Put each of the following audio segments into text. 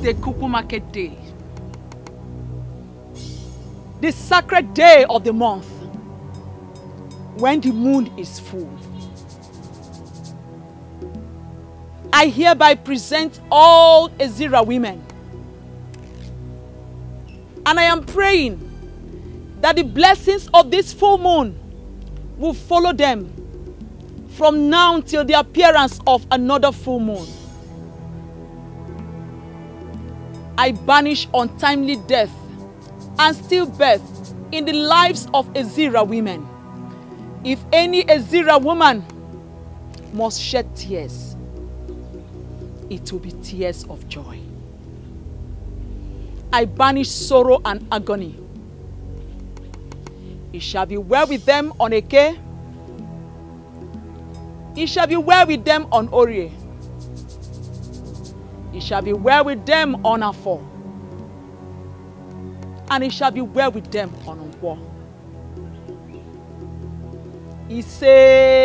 the Kuku Market Day, the sacred day of the month, when the moon is full. I hereby present all Ezira women, and I am praying that the blessings of this full moon will follow them from now till the appearance of another full moon. I banish untimely death and stillbirth in the lives of Ezira women. If any Ezira woman must shed tears, it will be tears of joy. I banish sorrow and agony. It shall be well with them on Eke. It shall be well with them on Orie. It shall be well with them on Afo. And it shall be well with them on Nkwo. Ise.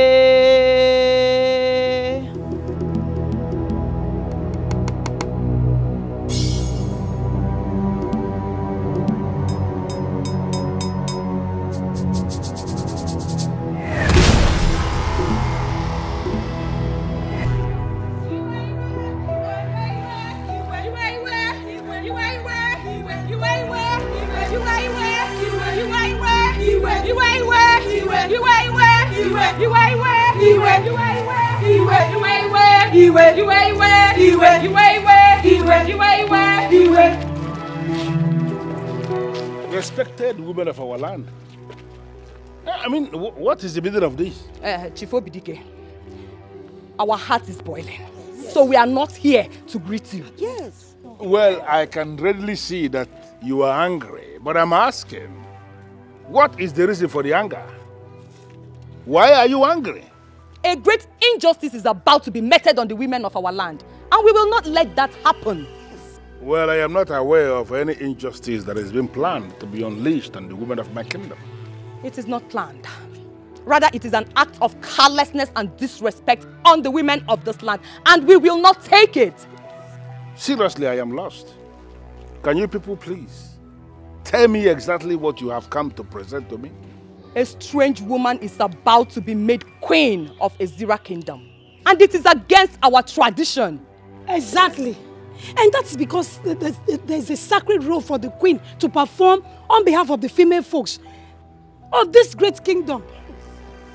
Respected women of our land. I mean, what is the meaning of this? Chief Obidike, our heart is boiling. Yes. So we are not here to greet you. Yes. Well, I can readily see that you are angry, but I'm asking, what is the reason for the anger? Why are you angry? A great injustice is about to be meted on the women of our land, and we will not let that happen. Well, I am not aware of any injustice that has been planned to be unleashed on the women of my kingdom. It is not planned. Rather, it is an act of carelessness and disrespect on the women of this land, and we will not take it. Seriously, I am lost. Can you people please tell me exactly what you have come to present to me? A strange woman is about to be made queen of Ezira kingdom, and it is against our tradition. Exactly. And that's because there's a sacred role for the queen to perform on behalf of the female folks of this great kingdom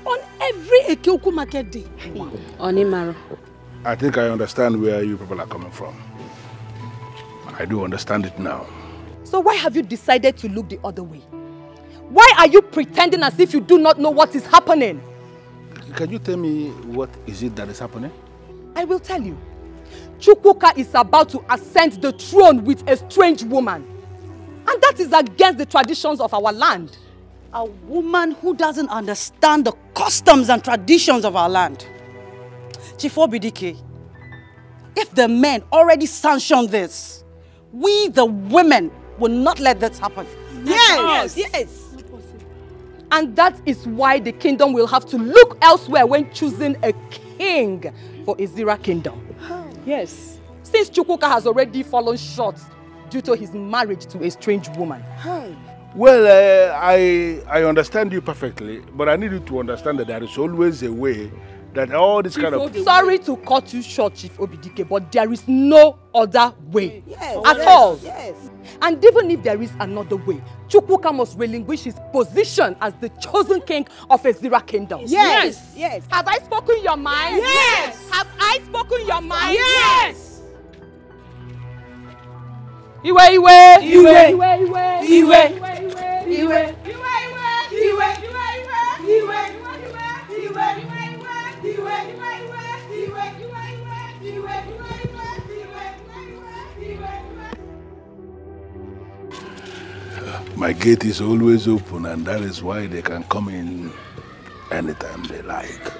on every Ekeuku market day. Onimaro. I think I understand where you people are coming from. I do understand it now. So why have you decided to look the other way? Why are you pretending as if you do not know what is happening? Can you tell me what is it that is happening? I will tell you. Chukwuka is about to ascend the throne with a strange woman. And that is against the traditions of our land. A woman who doesn't understand the customs and traditions of our land. Chief Obidike, if the men already sanctioned this, we the women will not let this happen. Yes, yes. And that is why the kingdom will have to look elsewhere when choosing a king for Ezira kingdom. Yes. Since Chukwuka has already fallen short due to his marriage to a strange woman. Well, I understand you perfectly, but I need you to understand that there is always a way that all this kind of... Sorry to cut you short, Chief Obidike, but there is no other way at all. Yes. And even if there is another way, Chukwuka must relinquish his position as the chosen king of Ezira kingdom. Yes. Yes. Have I spoken your mind? Yes. Have I spoken your mind? Yes. Iwe, Iwe. Iwe. Iwe, Iwe. Iwe. Iwe. My gate is always open, and that is why they can come in anytime they like.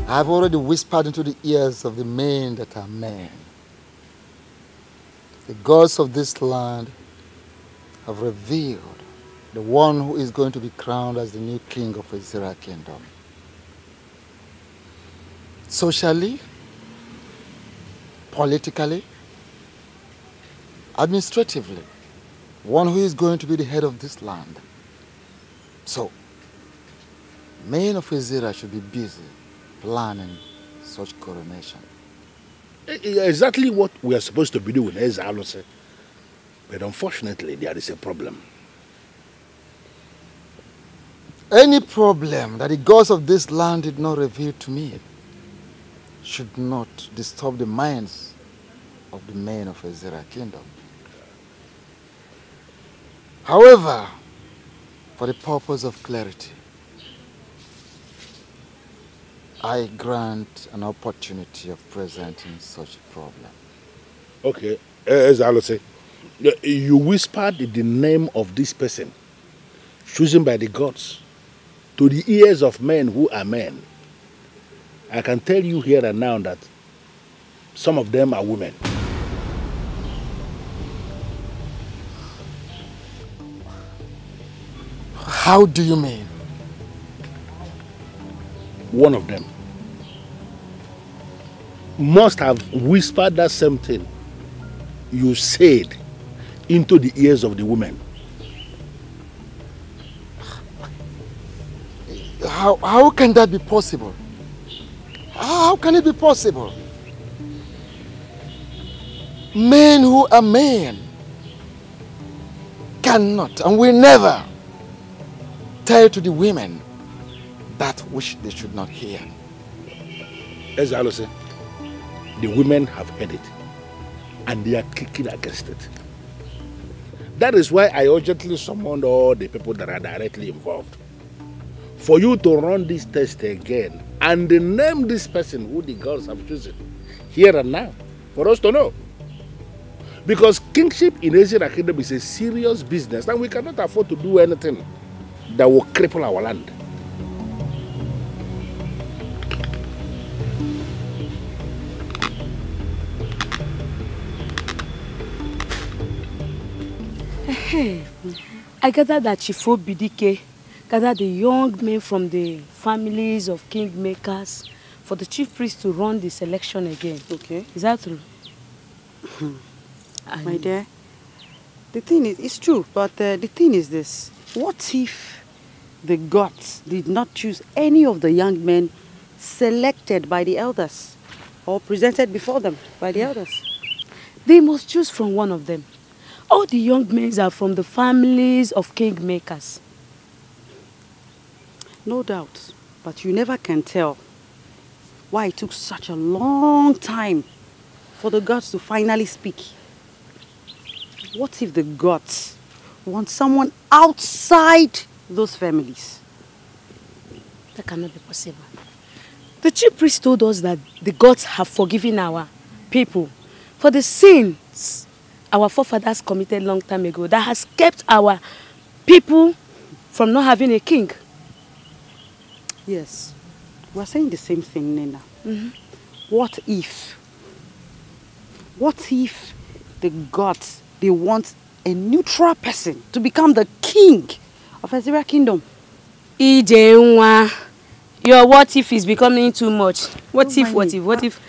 I've already whispered into the ears of the men that are men. The gods of this land have revealed the one who is going to be crowned as the new king of Ezira Kingdom. Socially, politically, administratively, one who is going to be the head of this land. So, men of Ezira should be busy planning such coronation. Exactly what we are supposed to be doing, Ezalose. But unfortunately, there is a problem. Any problem that the gods of this land did not reveal to me should not disturb the minds of the men of Ezira Kingdom. However, for the purpose of clarity, I grant an opportunity of presenting such a problem. Okay, Ezalose, you whispered the name of this person, chosen by the gods, to the ears of men who are men. I can tell you here and now that some of them are women. How do you mean? One of them must have whispered that same thing you said into the ears of the women. How can that be possible? How can it be possible? Men who are men cannot and will never tell to the women that which they should not hear. Ezalose, the women have heard it and they are kicking against it. That is why I urgently summoned all the people that are directly involved for you to run this test again and name this person who the gods have chosen here and now for us to know. Because kingship in Ezira Kingdom is a serious business and we cannot afford to do anything that will cripple our land. Hey, I gather that Chifo Bidike gathered the young men from the families of kingmakers for the chief priest to run the selection again. Okay. Is that true? My dear, the thing is, it's true, but the thing is this. What if the gods did not choose any of the young men selected by the elders or presented before them by the elders? They must choose from one of them. All the young men are from the families of kingmakers. No doubt, but you never can tell why it took such a long time for the gods to finally speak. What if the gods want someone outside those families? That cannot be possible. The chief priest told us that the gods have forgiven our people for the sins our forefathers committed long time ago that has kept our people from not having a king. Yes, we're saying the same thing, Nena. What if the gods, they want a neutral person to become the king of Ezira Kingdom? Ijenwa, your what if is becoming too much. What if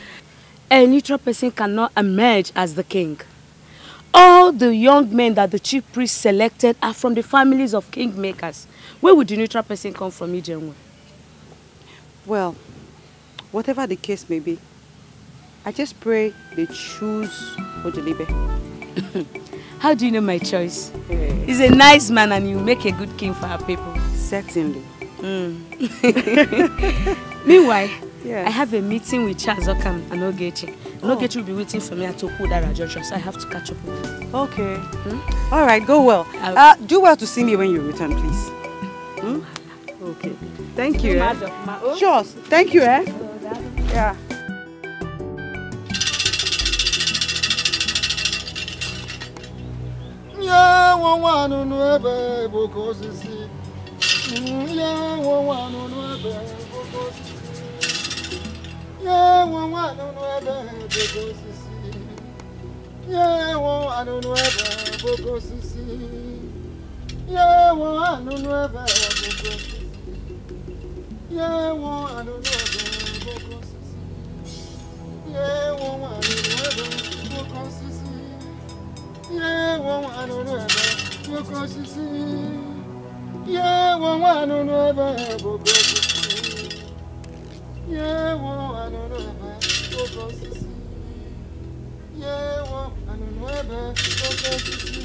a neutral person cannot emerge as the king? All the young men that the chief priest selected are from the families of kingmakers. Where would the neutral person come from, Ijenwa? Well, whatever the case may be, I just pray they choose Ojelibe. How do you know my choice? He's a nice man and you make a good king for our people. Certainly. Meanwhile, yeah. I have a meeting with Charles Okam and Ogechi. Ogechi will be waiting for me at Okudara Junction, so I have to catch up with him. Okay. All right, go well. Do well to see me when you return, please. Okay. Thank you. Sure. Thank you, Yeah. Yeah, one, I don't know ever, Boko Sisi. Yeah, one, I don't know ever, Boko Sisi. Yeah, one, I don't know ever, Boko Sisi. Yeah, one, I don't know ever, Boko Sisi. Yeah, one, I don't know ever, Boko Sisi. Yeah, one, I don't know ever, Boko Sisi. Yeah, one, I don't know ever, Boko Sisi. Yeah, one, I don't know ever, Boko Sisi. Yeah, one, I don't know ever, Boko Sisi.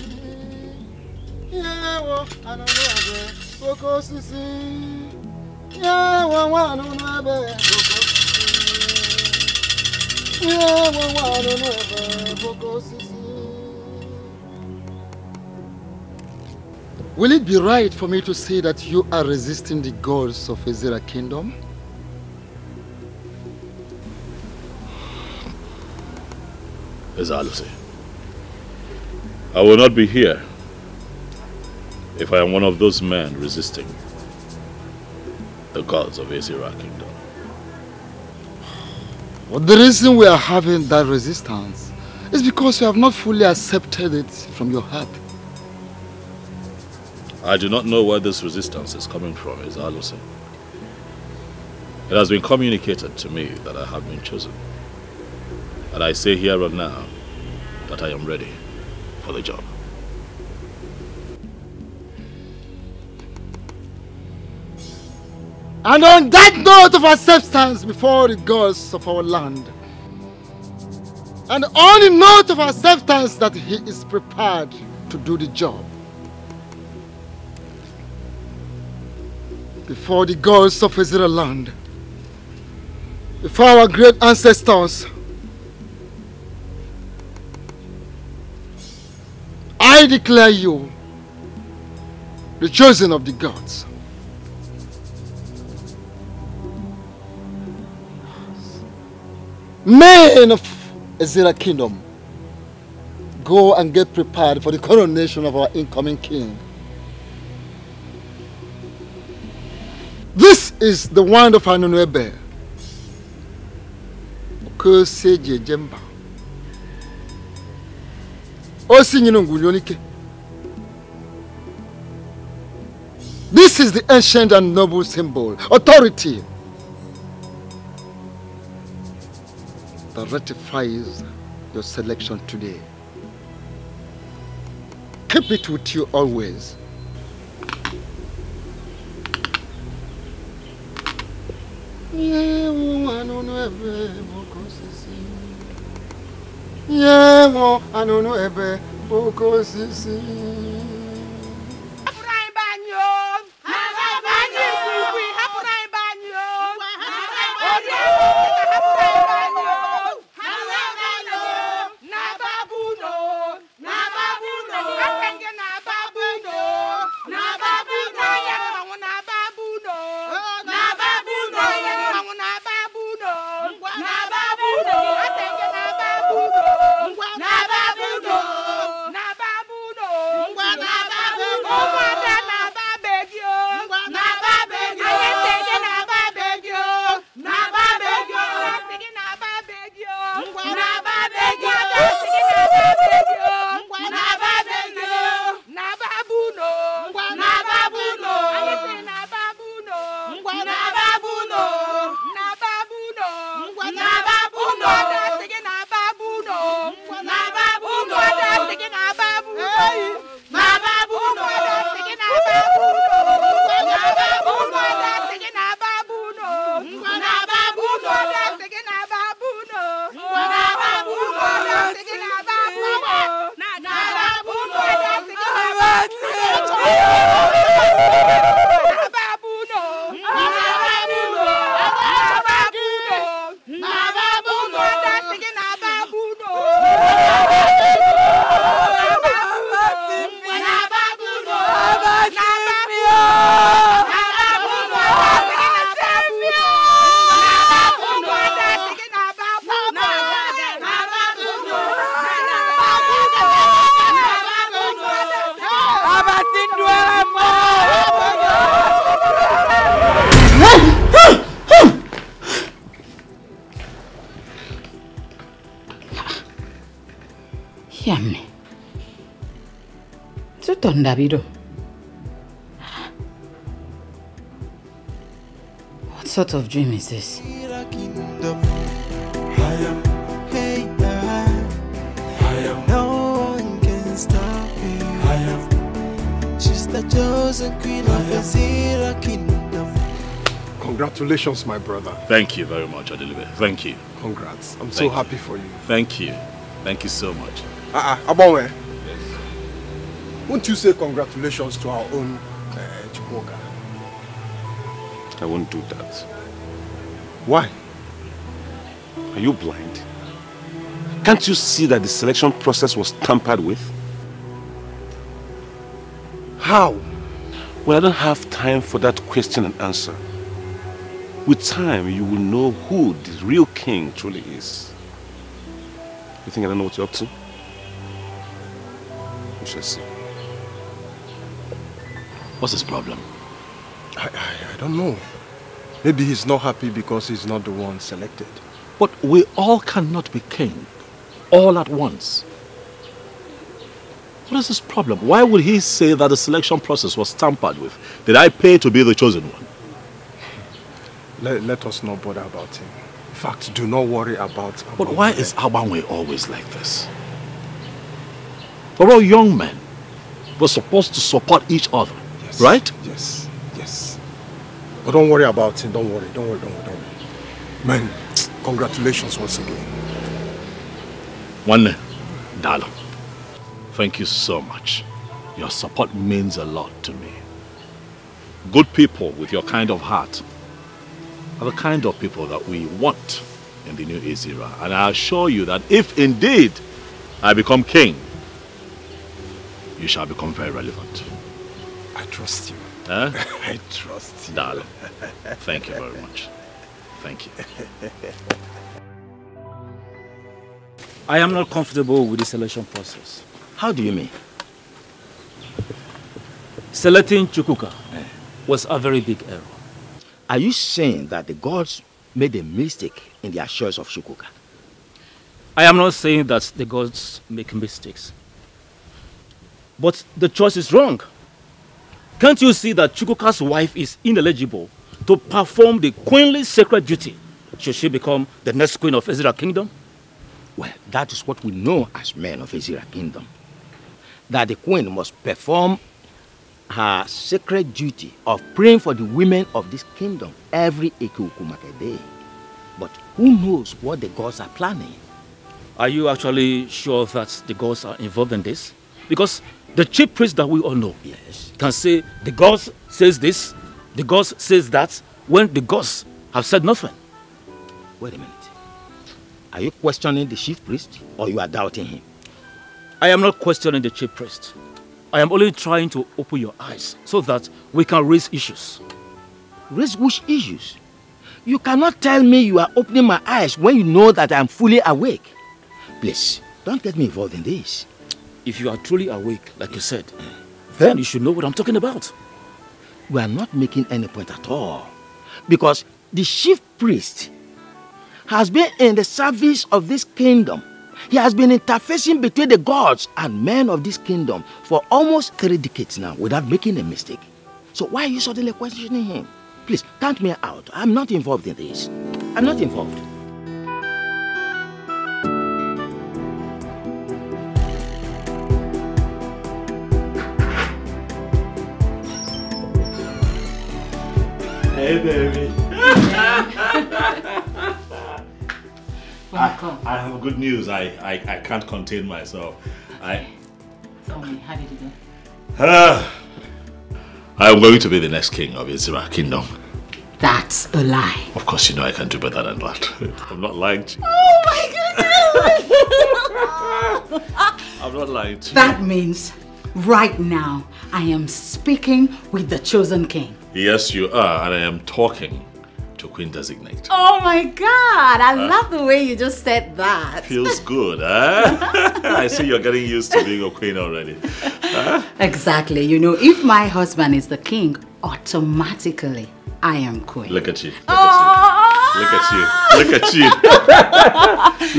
Yeah, one, I don't know ever, Boko Sisi. Yeah, one, I don't know ever, Boko Sisi. Yeah, one, I don't know ever, Boko Sisi. Will it be right for me to say that you are resisting the gods of Ezira Kingdom? Ezalusi, I will not be here if I am one of those men resisting the gods of Ezira Kingdom. Well, the reason we are having that resistance is because you have not fully accepted it from your heart. I do not know where this resistance is coming from, Ezalusi. It has been communicated to me that I have been chosen. And I say here and now that I am ready for the job. And on that note of acceptance before the gods of our land, and on the note of acceptance that he is prepared to do the job, before the gods of Ezira land, before our great ancestors, I declare you the chosen of the gods. Men of Ezira Kingdom, go and get prepared for the coronation of our incoming king. This is the wand of Anunuebe. Okoseje Jemba. This is the ancient and noble symbol, authority, that ratifies your selection today. Keep it with you always. Yeah, I don't know ever, Boko Sisi. Yeah, I don't know ever, Boko Sisi. Yamne. Davido. What sort of dream is this? No one can stop me. She's the chosen queen of Ezira kingdom. Congratulations, my brother. Thank you very much, Adelibe. Thank you. Congrats. I'm so happy for you. Thank you. Thank you so much. Abonwe. Yes. Won't you say congratulations to our own Chukwuka? I won't do that. Why? Are you blind? Can't you see that the selection process was tampered with? How? Well, I don't have time for that question and answer. With time, you will know who the real king truly is. You think I don't know what you're up to? We shall see. What's his problem? I don't know. Maybe he's not happy because he's not the one selected. But we all cannot be king all at once. What is his problem? Why would he say that the selection process was tampered with? Did I pay to be the chosen one? Let us not bother about him. In fact, do not worry about him. But why is Abanwe always like this? We're all young men. We're supposed to support each other, yes, right? Yes, yes. But don't worry about him. Don't worry. Man, congratulations once again. One, Dalo, thank you so much. Your support means a lot to me. Good people with your kind of heart are the kind of people that we want in the new Ezira. And I assure you that if indeed I become king, you shall become very relevant. I trust you. Huh? I trust you. Darling, thank you very much. Thank you. I am not comfortable with the selection process. How do you mean? Selecting Chukwuka was a very big error. Are you saying that the gods made a mistake in their choice of Chukwuka? I am not saying that the gods make mistakes. But the choice is wrong. Can't you see that Chukwuka's wife is ineligible to perform the queenly sacred duty should she become the next queen of Ezira kingdom? Well, that is what we know as men of Ezira kingdom. That the queen must perform her sacred duty of praying for the women of this kingdom every Ekukumake day. But who knows what the gods are planning? Are you actually sure that the gods are involved in this? Because the chief priest that we all know can say the gods says this, the gods says that, when the gods have said nothing. Wait a minute. Are you questioning the chief priest or you are doubting him? I am not questioning the chief priest. I am only trying to open your eyes so that we can raise issues. Raise which issues? You cannot tell me you are opening my eyes when you know that I am fully awake. Please, don't get me involved in this. If you are truly awake, like you said, then you should know what I'm talking about. We are not making any point at all. Because the chief priest has been in the service of this kingdom. He has been interfacing between the gods and men of this kingdom for almost 3 decades now without making a mistake. So why are you suddenly questioning him? Please, count me out. I'm not involved in this. I'm not involved. Hey, baby. I have good news. I can't contain myself. Tell me, how did it go? I'm going to be the next king of Ezira kingdom. That's a lie. Of course, you know I can do better than that. I'm not lying to you. Oh my goodness! I'm not lying to you. That means right now I am speaking with the chosen king. Yes, you are, and I am talking to Queen Designate. Oh my God! I love the way you just said that. Feels good, huh? I see you're getting used to being a queen already. Huh? Exactly. You know, if my husband is the king, automatically I am queen. Look at you. Look at you. Look at you. Look at you.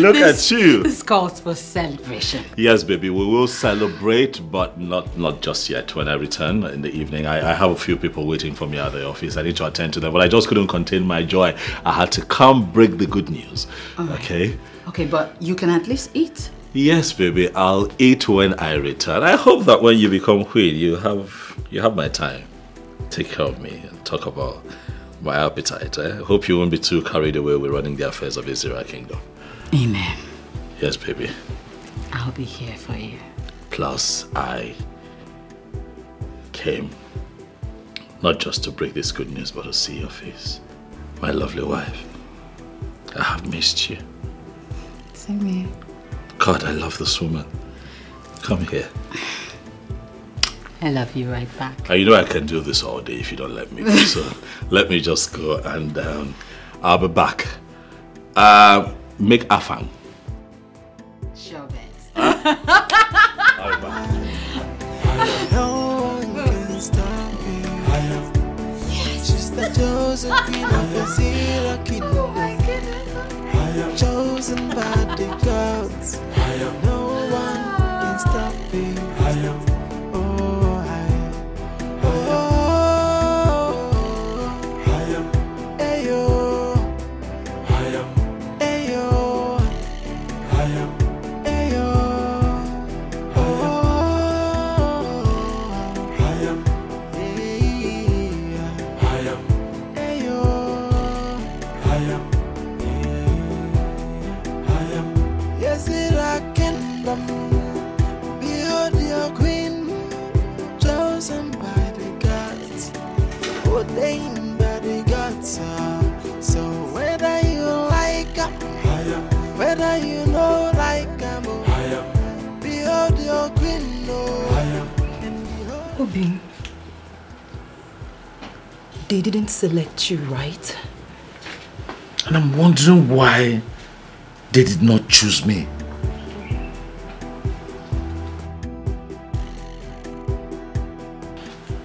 Look at you. This calls for celebration. Yes, baby, we will celebrate, but not just yet. When I return in the evening, I have a few people waiting for me at the office. I need to attend to them, but I just couldn't contain my joy. I had to come break the good news. Okay? Okay, but you can at least eat. Yes, baby, I'll eat when I return. I hope that when you become queen, you have my time. Take care of me and talk about my appetite. I hope you won't be too carried away with running the affairs of Ezira Kingdom. Amen. Yes, baby. I'll be here for you. Plus, I came not just to break this good news, but to see your face. My lovely wife. I have missed you. Same here. God, I love this woman. Come here. I love you right back. You know I can do this all day if you don't let me. So let me just go and I'll be back. Make afang. Sure bet. I'll be back. No one can stop me. She's the chosen queen of Ezira Kingdom. Oh my goodness. Chosen by the gods. No one can stop me. So whether you like whether you know like behold your queen. Obin, they didn't select you, right? And I'm wondering why they did not choose me.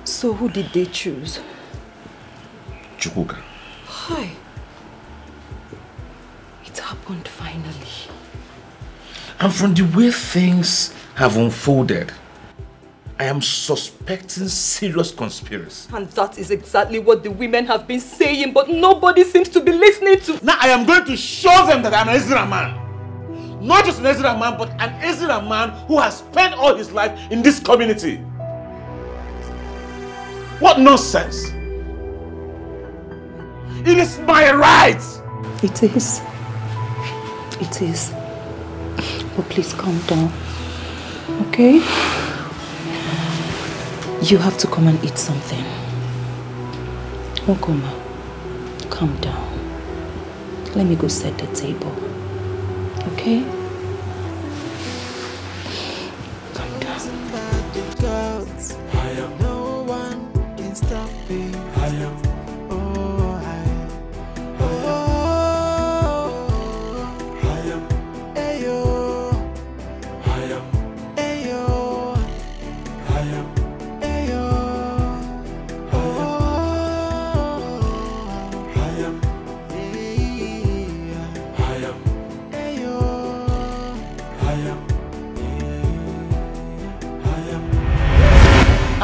So who did they choose? Chukwuka. Hi. It happened finally. And from the way things have unfolded, I am suspecting serious conspiracy. And that is exactly what the women have been saying, but nobody seems to be listening to. Now I am going to show them that I'm an Ezra man. Not just an Ezra man, but an Ezra man who has spent all his life in this community. What nonsense! It is my right! It is. It is. But please calm down. Okay? You have to come and eat something. Okoma, calm down. Let me go set the table. Okay? Calm down. No one can stop me.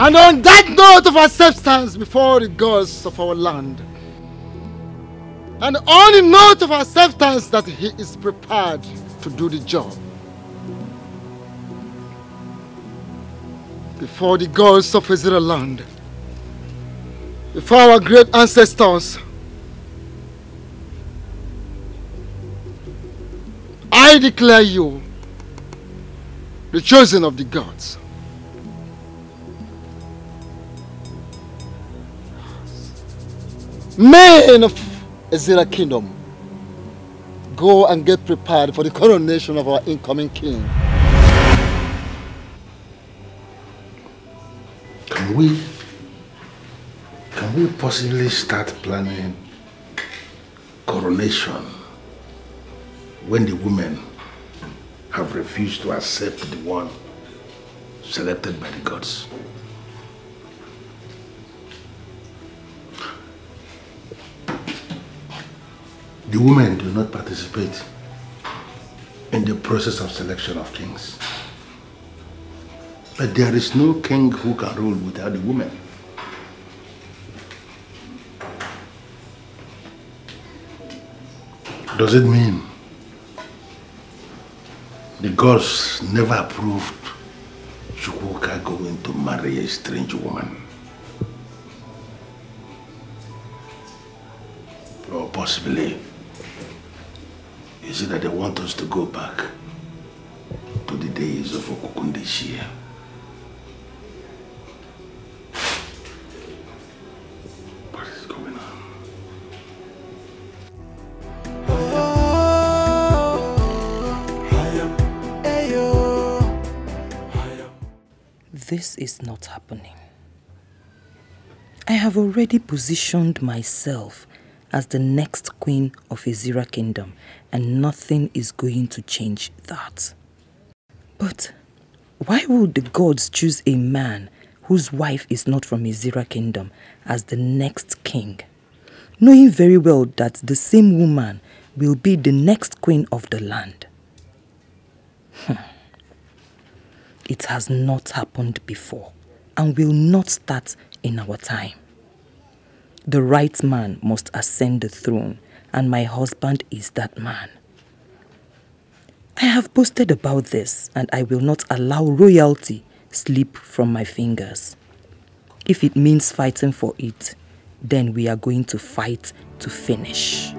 And on that note of acceptance before the gods of our land, and on the note of acceptance that he is prepared to do the job, before the gods of Israel land, before our great ancestors, I declare you the chosen of the gods. Men of Ezira Kingdom, go and get prepared for the coronation of our incoming king. Can we possibly start planning coronation when the women have refused to accept the one selected by the gods? The women do not participate in the process of selection of kings. But there is no king who can rule without the women. Does it mean the gods never approved Chukwuka going to marry a strange woman? Or possibly, is it that they want us to go back to the days of Okukundeshia? What is going on? This is not happening. I have already positioned myself as the next queen of Ezira Kingdom, and nothing is going to change that. But why would the gods choose a man whose wife is not from Ezira Kingdom as the next king, knowing very well that the same woman will be the next queen of the land? It has not happened before and will not start in our time. The right man must ascend the throne, and my husband is that man. I have boasted about this, and I will not allow royalty slip from my fingers. If it means fighting for it, then we are going to fight to finish.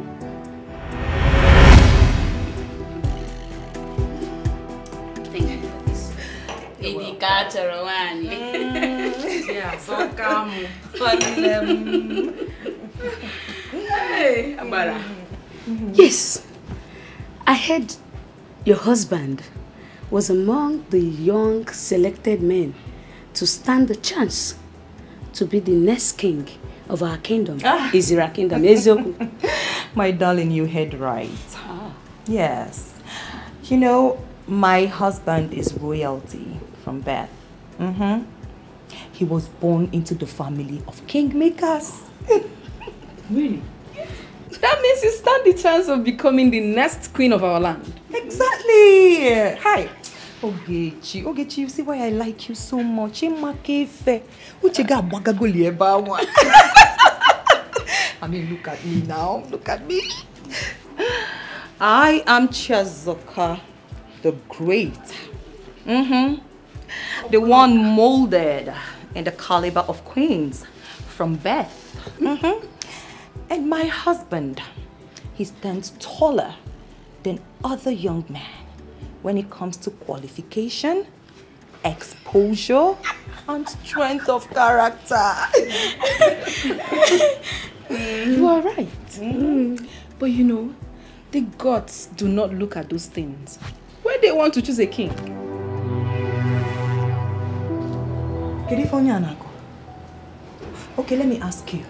Thank you for this. Indicator one. Yeah, so come. Hey, Ambara. Yes, I heard your husband was among the young selected men to stand the chance to be the next king of our kingdom, Ezira Kingdom. My darling, you heard right. Yes. You know, my husband is royalty from birth. He was born into the family of kingmakers. Really? That means you stand the chance of becoming the next queen of our land. Exactly. Hi. Ogechi, you see why I like you so much? I mean, look at me now. Look at me. I am Chiazoka the Great. The one molded in the caliber of queens from birth. And my husband, he stands taller than other young men when it comes to qualification, exposure, and strength of character. You are right. But you know, the gods do not look at those things when they want to choose a king. Okay, let me ask you.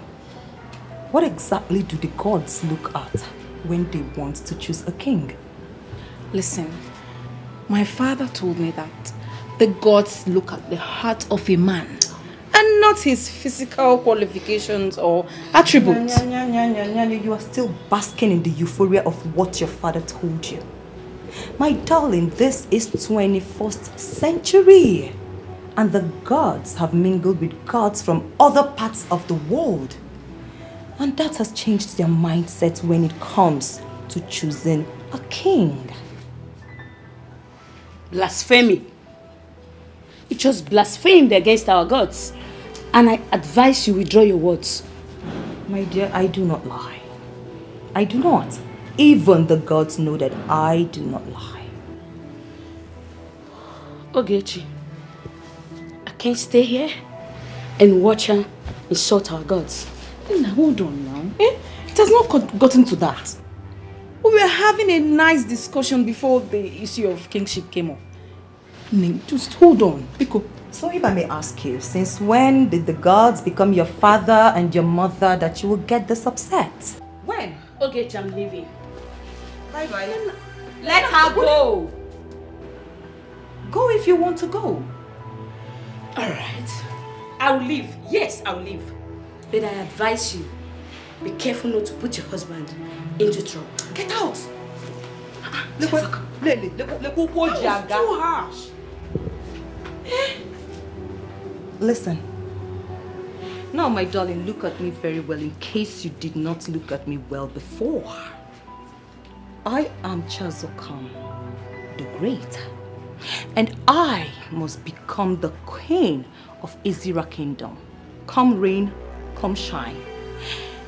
What exactly do the gods look at when they want to choose a king? Listen, my father told me that the gods look at the heart of a man and not his physical qualifications or attributes. You are still basking in the euphoria of what your father told you. My darling, this is 21st century. And the gods have mingled with gods from other parts of the world. And that has changed their mindset when it comes to choosing a king. Blasphemy. You just blasphemed against our gods. And I advise you withdraw your words. My dear, I do not lie. I do not. Even the gods know that I do not lie. Ogechi, I can't stay here and watch her insult our gods. Now, hold on now. It has not gotten to that. We were having a nice discussion before the issue of kingship came up. Just hold on. So if I may ask you, since when did the gods become your father and your mother that you will get this upset? When? Ogechi, I'm leaving. Bye-bye. Let her go. Go if you want to go. Alright. I'll leave. Yes, I'll leave. But I advise you, Be careful not to put your husband into trouble. Get out! Look, too harsh. Listen. Now, my darling, look at me very well in case you did not look at me well before. I am Chazokam, the Great, and I must become the queen of Ezira Kingdom. Come rain, come shine.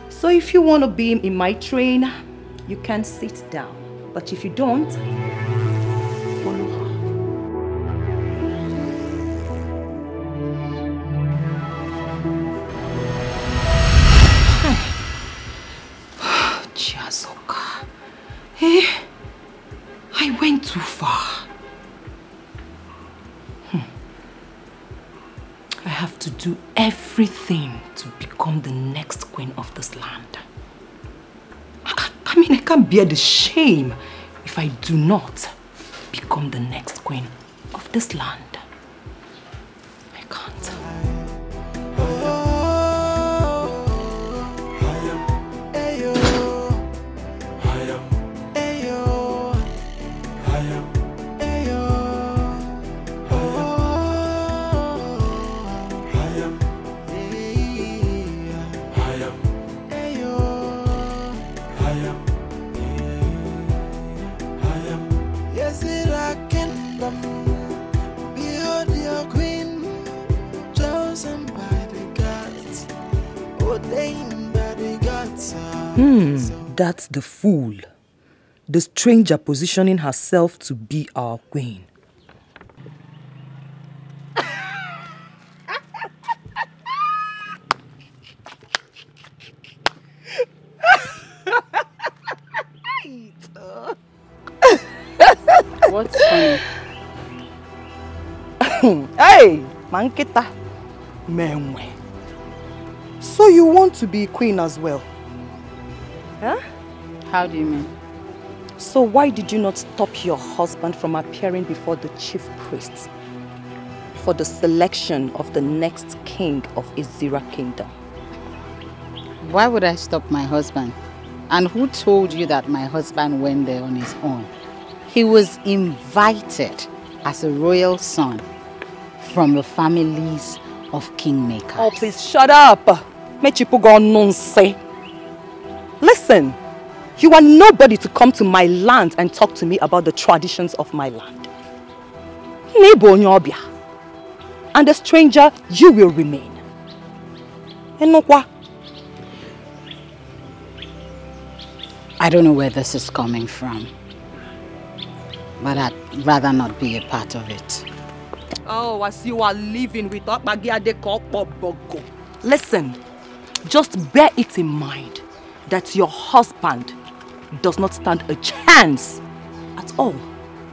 So if you want to be in my train, you can sit down. But if you don't, follow her. Chiazoka. Hey, I went too far. I have to do everything to become the next queen of this land. I mean, I can't bear the shame if I do not become the next queen of this land. I can't. That's the fool. The stranger positioning herself to be our queen. What's funny? Hey, Mankita. Menwe. So you want to be queen as well? Huh? How do you mean? So why did you not stop your husband from appearing before the chief priest for the selection of the next king of Ezira Kingdom? Why would I stop my husband? And who told you that my husband went there on his own? He was invited as a royal son from the families of kingmakers. Oh, please shut up! Listen, you are nobody to come to my land and talk to me about the traditions of my land. And a stranger, you will remain. I don't know where this is coming from, but I'd rather not be a part of it. Oh, as you are living with listen, just bear it in mind that your husband does not stand a chance at all.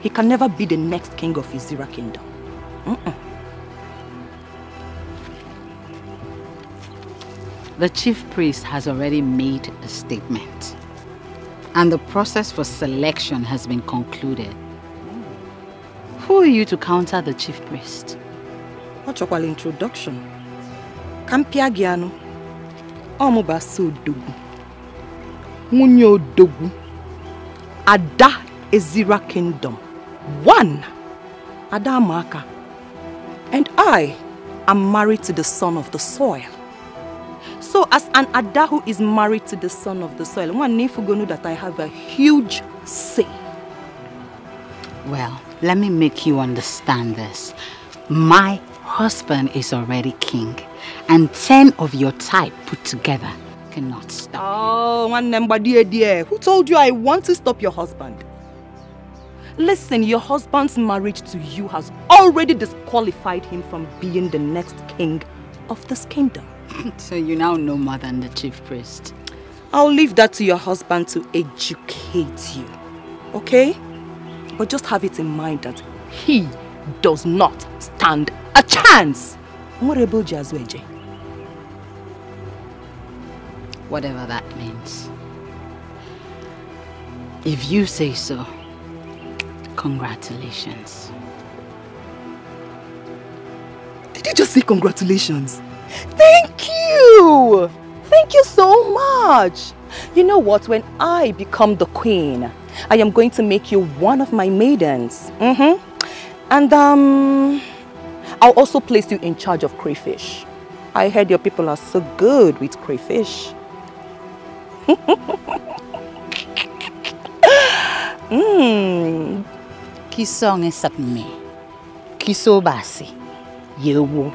He can never be the next king of Ezira Kingdom. The chief priest has already made a statement, and the process for selection has been concluded. Who are you to counter the chief priest? What's your introduction? Kampiagiano. Omubasu Dogu. Munyo Dogu. Ada Ezira Kingdom. One. Ada Maka. And I am married to the son of the soil. So as an Ada who is married to the son of the soil, one need to know that I have a huge say. Well, let me make you understand this. My husband is already king, and 10 of your type put together cannot stop. Oh, one number dear. Who told you I want to stop your husband? Listen, your husband's marriage to you has already disqualified him from being the next king of this kingdom. So you now know more than the chief priest. I'll leave that to your husband to educate you, okay? But just have it in mind that he does not stand a chance. Whatever that means. If you say so, congratulations. Did you just say congratulations? Thank you! Thank you so much. You know what? When I become the queen, I am going to make you one of my maidens. And I'll also place you in charge of crayfish. I heard your people are so good with crayfish. Kisong esapme, kisobasi, yewu,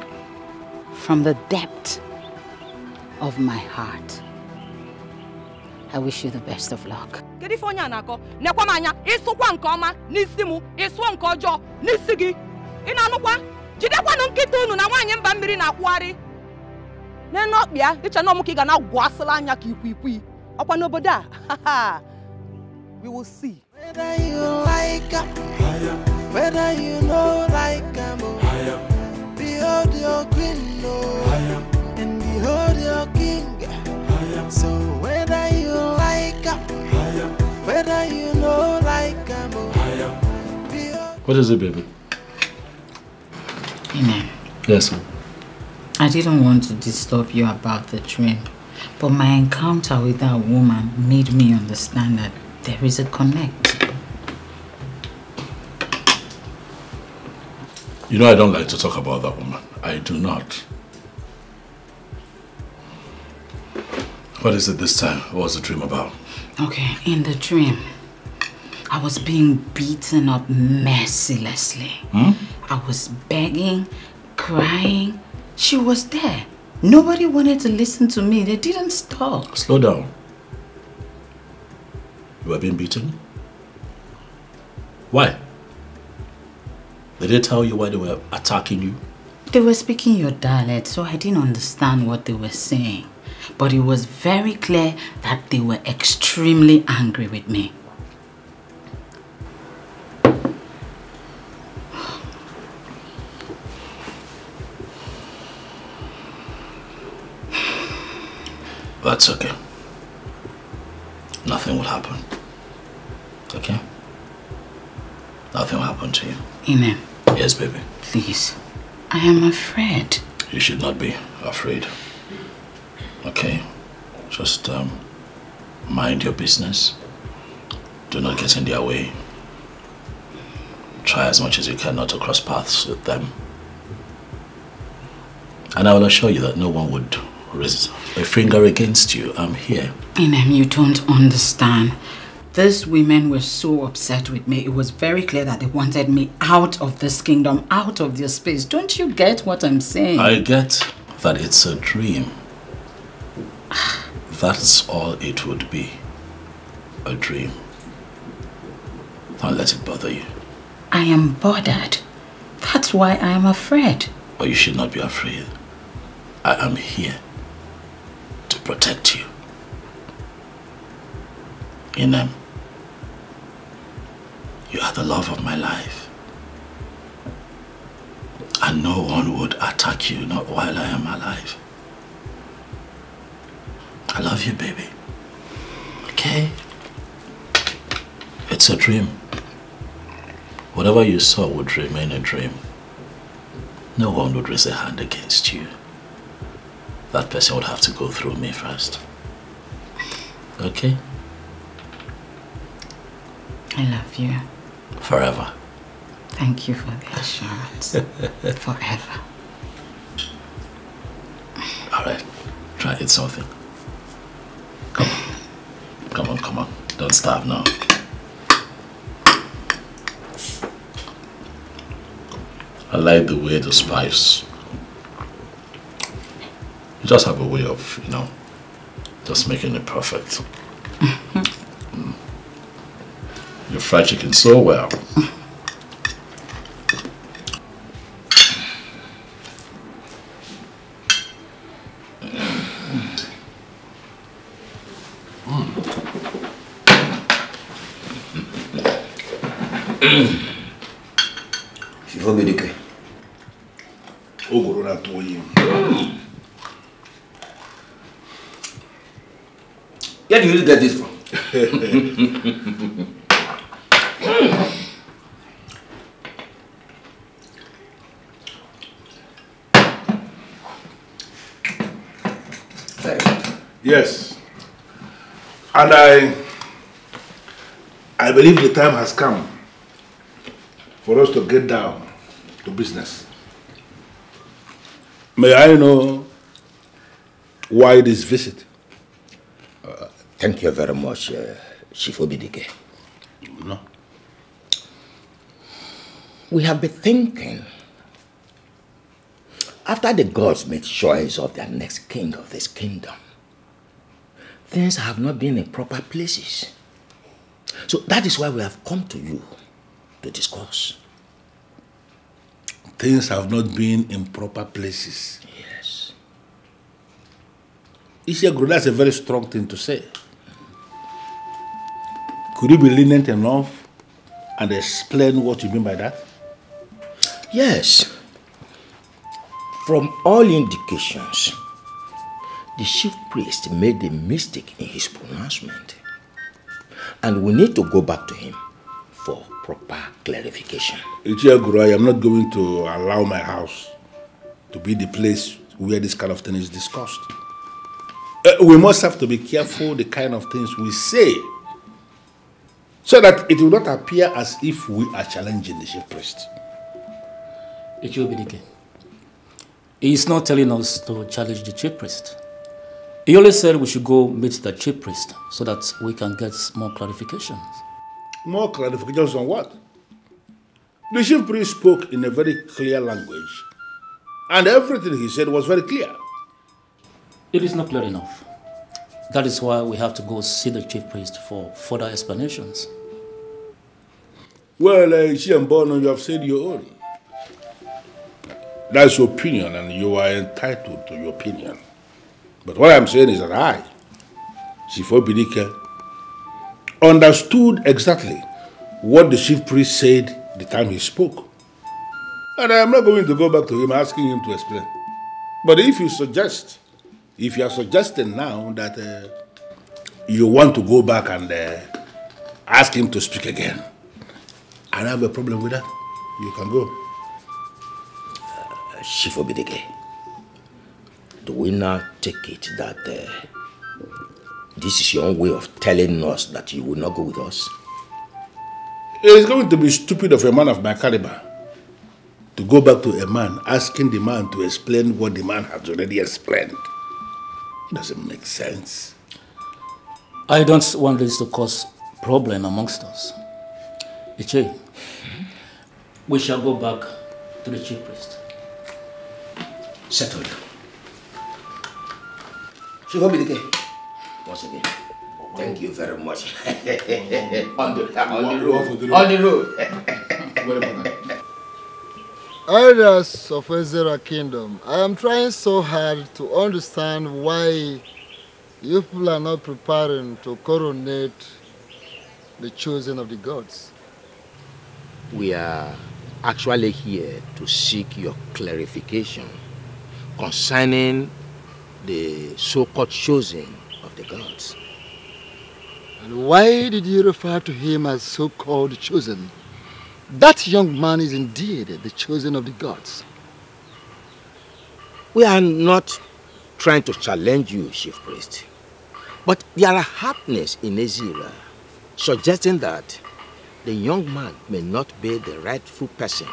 from the depth of my heart. I wish you the best of luck. We will see. Whether you like whether you know like behold your queen, and behold your king. So whether you like whether you know like What is it, baby? Amen. Yes, sir. I didn't want to disturb you about the dream, but my encounter with that woman made me understand that there is a connect. You know I don't like to talk about that woman. I do not. What is it this time? What was the dream about? Okay, in the dream, I was being beaten up mercilessly. I was begging, crying. She was there. Nobody wanted to listen to me. They didn't stop. Slow down. You were being beaten? Why? Did they tell you why they were attacking you? They were speaking your dialect, so I didn't understand what they were saying. But it was very clear that they were extremely angry with me. That's okay. Nothing will happen. Okay? Nothing will happen to you. Amen. Yes, baby. Please. I am afraid. You should not be afraid. Okay? Just mind your business. Do not get in their way. Try as much as you can not to cross paths with them. And I will assure you that no one would raise a finger against you. I'm here. Inem, you don't understand. These women were so upset with me. It was very clear that they wanted me out of this kingdom, out of their space. Don't you get what I'm saying? I get that it's a dream. That's all it would be. A dream. Don't let it bother you. I am bothered. That's why I am afraid. But you should not be afraid. I am here to protect you. Inem, you are the love of my life. And no one would attack you, not while I am alive. I love you, baby. Okay? It's a dream. Whatever you saw would remain a dream. No one would raise a hand against you. That person would have to go through me first. Okay? I love you. Forever. Thank you for the assurance. Forever. Alright. Try eat something. Come on. Come on, come on. Don't starve now. I like the way the spice. You just have a way of, you know, just making it perfect. You fry chicken so well. Where do you get this from? Yes. And I believe the time has come for us to get down to business. May I know why this visit? Thank you very much, Chief Obidike. No. We have been thinking, after the gods made choice of their next king of this kingdom, things have not been in proper places. So that is why we have come to you to discuss. Things have not been in proper places. Yes. Ishiaguru, that's a very strong thing to say. Could you be lenient enough and explain what you mean by that? Yes. From all indications, the chief priest made a mistake in his pronouncement. And we need to go back to him for proper clarification. Ichiaguru, I am not going to allow my house to be the place where this kind of thing is discussed. We must have to be careful the kind of things we say, so that it will not appear as if we are challenging the chief priest. Ichiobidike, he is not telling us to challenge the chief priest. He only said we should go meet the chief priest so that we can get more clarifications. More clarifications on what? The chief priest spoke in a very clear language, and everything he said was very clear. It is not clear enough. That is why we have to go see the chief priest for further explanations. Well, Ishiambono, you have said your own. That's your opinion, and you are entitled to your opinion. But what I'm saying is that I, Chief Obidike, understood exactly what the chief priest said the time he spoke. And I am not going to go back to him asking him to explain. But if you are suggesting now that you want to go back and ask him to speak again, I don't have a problem with that. You can go. Chief Obidike, do we now take it that this is your own way of telling us that you will not go with us? It is going to be stupid of a man of my caliber to go back to a man asking the man to explain what the man has already explained. It doesn't make sense. I don't want this to cause problem amongst us. Iche, we shall go back to the chief priest. Settled. Chief Obidike, once again, thank you very much. on the road. Elders of Ezra Kingdom, I am trying so hard to understand why you people are not preparing to coronate the chosen of the gods. We are actually here to seek your clarification concerning the so-called chosen of the gods. And why did you refer to him as so-called chosen? That young man is indeed the chosen of the gods. We are not trying to challenge you, Chief Priest. But there are happenings in Ezra suggesting that the young man may not be the rightful person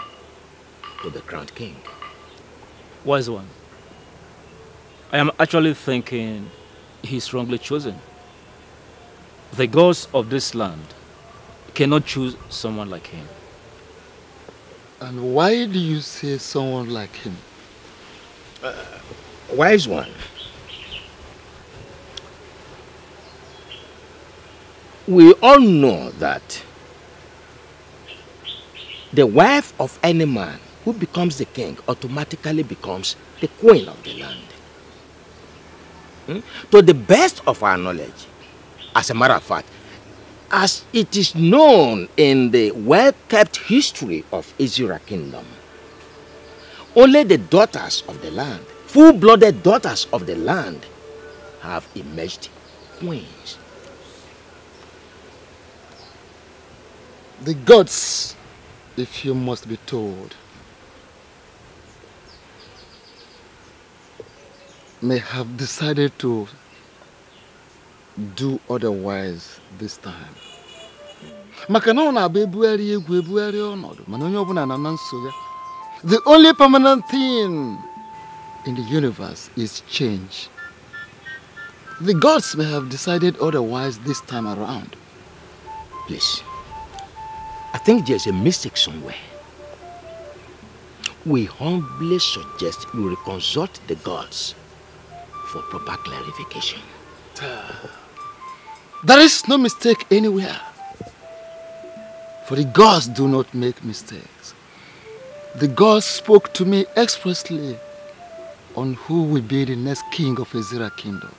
to be crowned king. Wise one, I am actually thinking he's wrongly chosen. The gods of this land cannot choose someone like him. And why do you say someone like him? Wise one, we all know that the wife of any man who becomes the king automatically becomes the queen of the land. To the best of our knowledge, as a matter of fact, as it is known in the well-kept history of Ezra Kingdom, only the daughters of the land, full-blooded daughters of the land, have emerged queens. The gods, if you must be told, may have decided to do otherwise this time. The only permanent thing in the universe is change. The gods may have decided otherwise this time around. Please, I think there's a mistake somewhere. We humbly suggest you consult the gods for proper clarification. There is no mistake anywhere. For the gods do not make mistakes. The gods spoke to me expressly on who will be the next king of Ezira kingdom.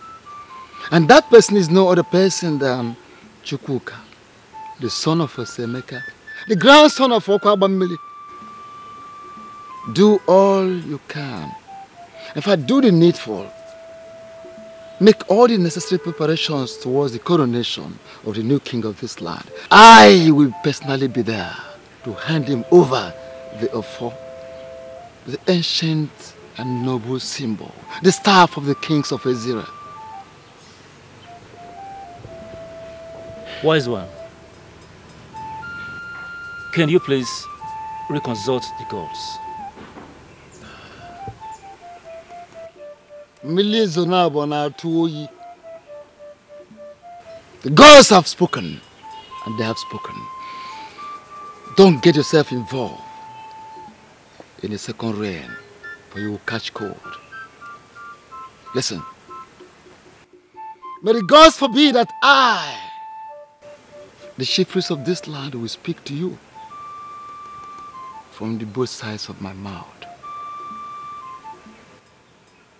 And that person is no other person than Chukwuka, the son of Osemeka, the grandson of Okwabamili. Do all you can. In fact, do the needful. Make all the necessary preparations towards the coronation of the new king of this land. I will personally be there to hand him over the Ofo, the ancient and noble symbol, the staff of the kings of Ezira. Wise one, can you please reconsult the gods? The gods have spoken, and they have spoken. Don't get yourself involved in a second reign, for you will catch cold. Listen, may the gods forbid that I, the chief priest of this land, will speak to you from the both sides of my mouth.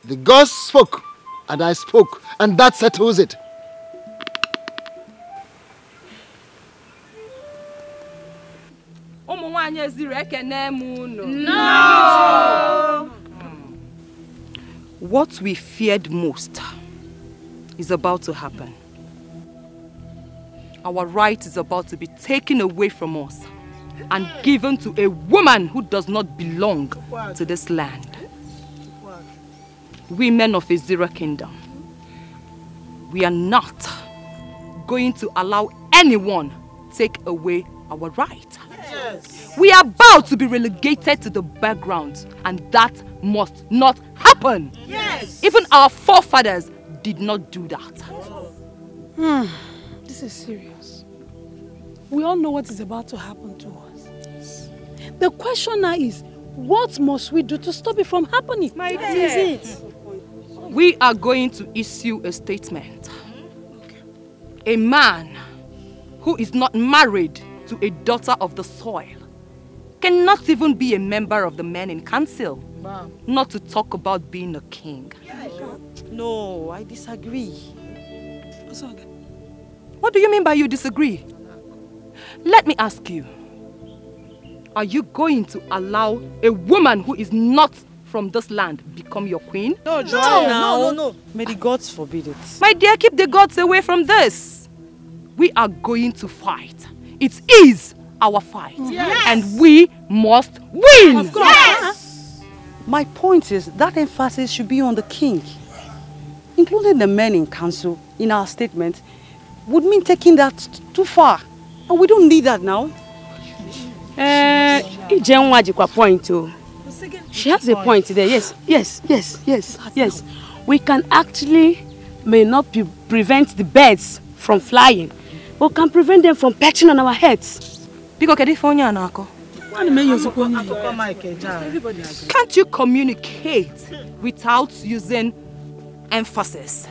The gods spoke, and I spoke, and that settles it. No! What we feared most is about to happen. Our right is about to be taken away from us and given to a woman who does not belong to this land. We men of Ezira Kingdom, we are not going to allow anyone take away our right. Yes. We are about to be relegated to the background, and that must not happen. Yes. Even our forefathers did not do that. This is serious. We all know what is about to happen to us. The question now is, what must we do to stop it from happening? My dear. Is it? We are going to issue a statement. A man who is not married to a daughter of the soil cannot even be a member of the men in council, not to talk about being a king. No, I disagree. What do you mean by you disagree? Let me ask you, are you going to allow a woman who is not from this land become your queen? No. May the gods forbid it. My dear, keep the gods away from this. We are going to fight. It is our fight. Yes. And we must win. Of course. Yes. My point is that emphasis should be on the king. Including the men in council in our statement would mean taking that too far. And we don't need that now. Point. She has a point there. Yes. We can actually may not prevent the birds from flying, but can prevent them from perching on our heads. Can't you communicate without using emphasis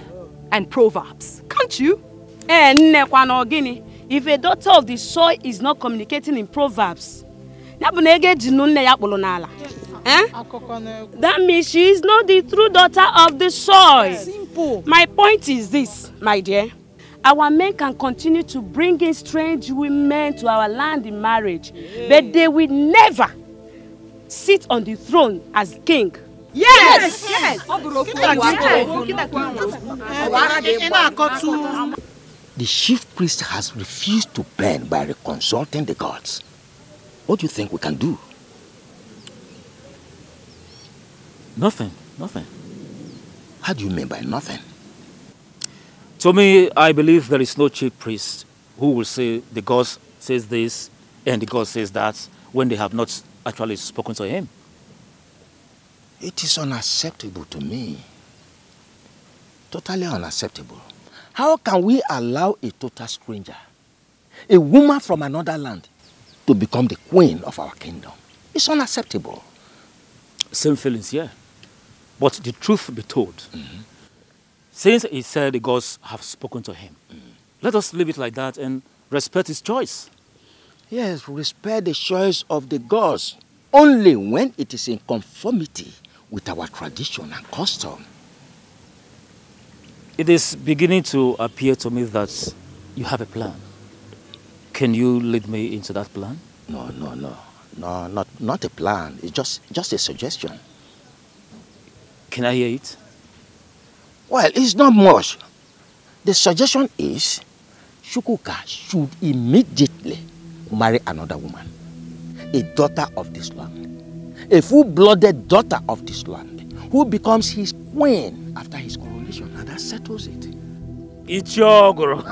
and proverbs? Can't you? If a daughter of the soil is not communicating in proverbs, that means she is not the true daughter of the soil. Simple. My point is this, my dear. Our men can continue to bring in strange women to our land in marriage, but they will never sit on the throne as king. Yes! The chief priest has refused to burn by reconsulting the gods. What do you think we can do? Nothing. How do you mean by nothing? To me, I believe there is no chief priest who will say the God says this and the God says that when they have not actually spoken to him. It is unacceptable to me. Totally unacceptable. How can we allow a total stranger, a woman from another land, to become the queen of our kingdom? It's unacceptable. Same feelings, yeah. But the truth be told, since he said the gods have spoken to him, let us leave it like that and respect his choice. Yes, respect the choice of the gods only when it is in conformity with our tradition and custom. It is beginning to appear to me that you have a plan. Can you lead me into that plan? No, not a plan. It's just a suggestion. Can I hear it? Well, it's not much. The suggestion is Chukwuka should immediately marry another woman, a daughter of this land, a full-blooded daughter of this land, who becomes his queen after his coronation, and that settles it. Ichogoro.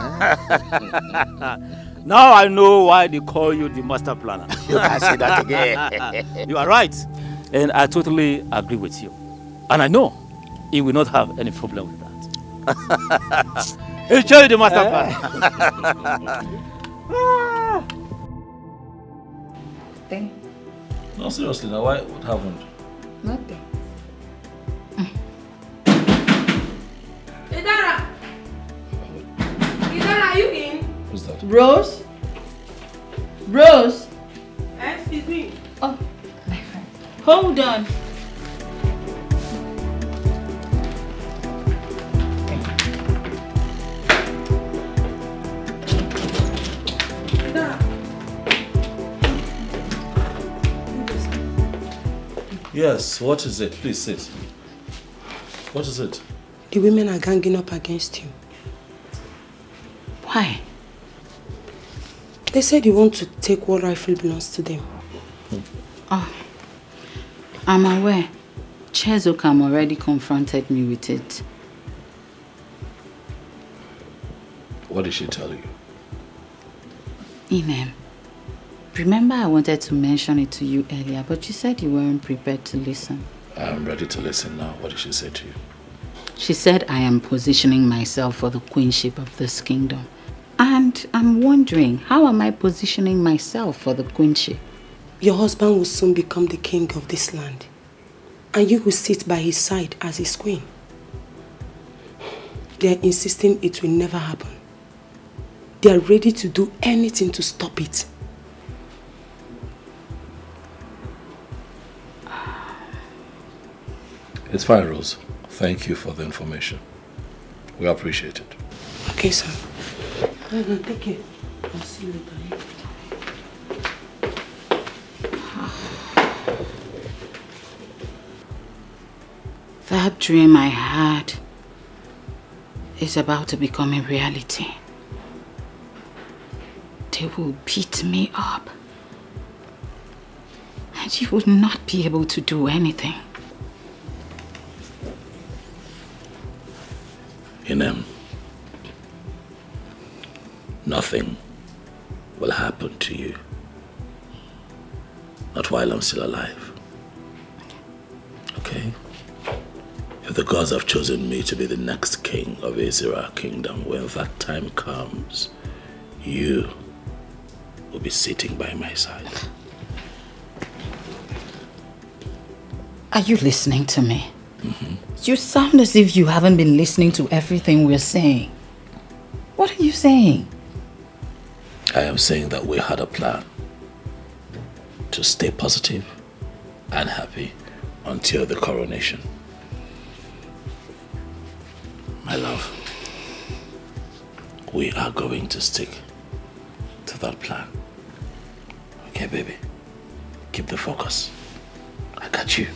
Now I know why they call you the master planner. You can say that again. You are right. And I totally agree with you. And I know he will not have any problem with that. He'll show you the master planner. Thing. No, seriously, now what happened? Nothing. Idara! Idara, are you in? Who's that? Rose? Rose? Excuse me. Oh, my friend. Hold on. Yes, what is it? Please sit. What is it? The women are ganging up against you. Why? They said you want to take what rightfully belongs to them. Oh, I'm aware. Chezokam already confronted me with it. What did she tell you? Inem, remember I wanted to mention it to you earlier, but you said you weren't prepared to listen. I'm ready to listen now. What did she say to you? She said I am positioning myself for the queenship of this kingdom. And I'm wondering, how am I positioning myself for the queenship? Your husband will soon become the king of this land. And you will sit by his side as his queen. They are insisting it will never happen. They are ready to do anything to stop it. It's fine, Rose. Thank you for the information. We appreciate it. Okay, sir. Take care. I'll see you later. That dream I had is about to become a reality. They will beat me up. And you will not be able to do anything. Inem, nothing will happen to you. Not while I'm still alive. Okay? If the gods have chosen me to be the next king of Ezra kingdom, when that time comes, you will be sitting by my side. Are you listening to me? You sound as if you haven't been listening to everything we're saying. What are you saying? I am saying that we had a plan to stay positive and happy until the coronation. My love, we are going to stick to that plan. Okay, baby? Keep the focus. I got you.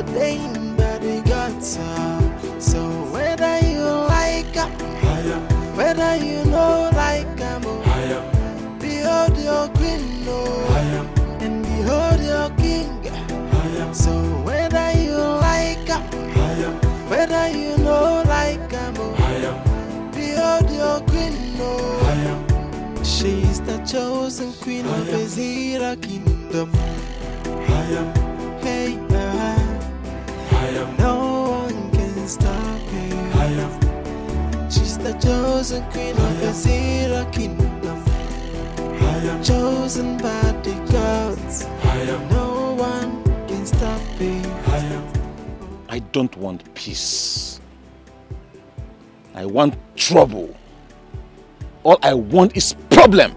ordained by the gods. So whether you like her, whether you know like her, behold your queen, and behold your king. So whether you like her, whether you know like her, behold your queen, she is the chosen queen of Ezira kingdom. Hey, no one can stop her. She's the chosen queen of Ezira kingdom. Chosen by the gods. No one can stop her. I don't want peace. I want trouble. All I want is problem.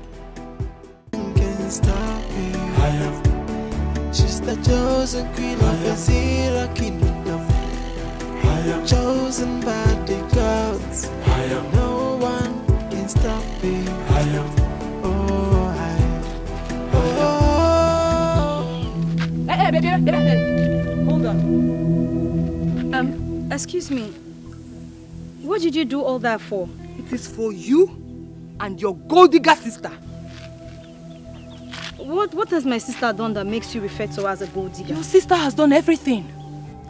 Can stop her. She's the chosen queen of Ezira kingdom. Chosen by the gods. No one can stop her. Hey, baby. Hold on. Excuse me. What did you do all that for? It is for you and your gold digger sister. What has my sister done that makes you refer to her as a gold digger? Your sister has done everything.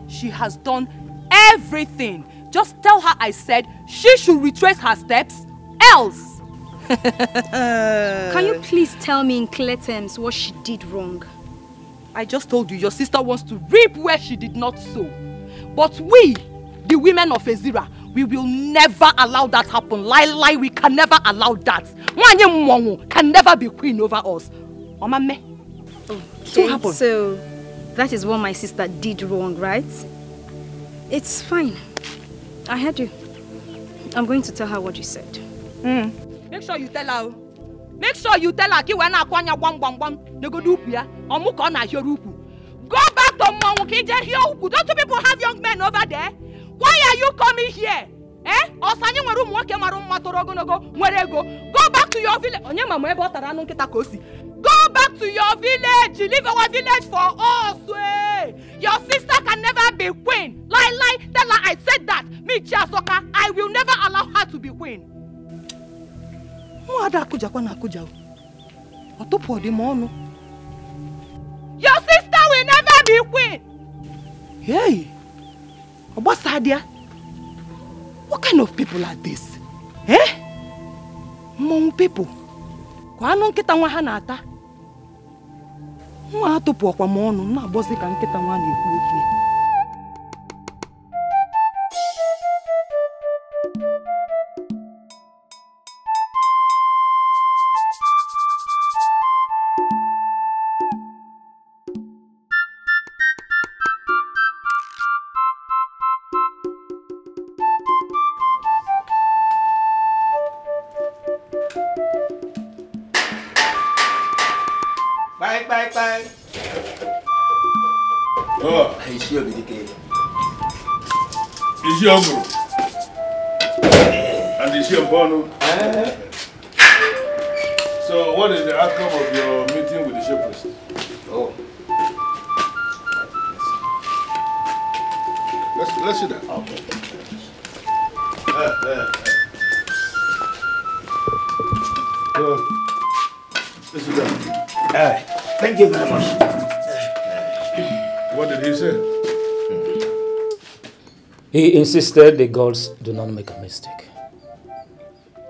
She has done everything. Just tell her I said she should retrace her steps, else. Can you please tell me in clear terms what she did wrong? I just told you your sister wants to reap where she did not sow. But we, the women of Ezira, we will never allow that happen. Lie, we can never allow that. Mwanye can never be queen over us. Okay, so that is what my sister did wrong, right? It's fine. I heard you. I'm going to tell her what you said. Make sure you tell her. Make sure you tell her ki when akwanya gwam negodu upu ya omuko na hioru upu. Go back to Mwangu ki je hio upu. Don't you people have young men over there? Why are you coming here? Osanyi nwere umu nwoke mara mma toro ogologo nwere ego. Go back to your village. Onye mama ebe otara anu nkita ka osi. Go back to your village. Leave our village for us. Your sister can never be queen. Lie. Tell her I said that. Me Chiasoka, I will never allow her to be queen. Your sister will never be queen. Hey, Obasadia, what kind of people are this? Mong people. Kwa nkita nwa ha na-ata. Nwa atụpụ ọkwa m ọnụ na-agbọzi ka nkịta nwa na-ekwu okwu. Bye. Oh, I see you, BDK. Is your uncle? And is your bono? So, what is the outcome of your meeting with the chief priest? Oh. Let's sit down. Okay. Let's sit down. Thank you very much. What did he say? He insisted the gods do not make a mistake.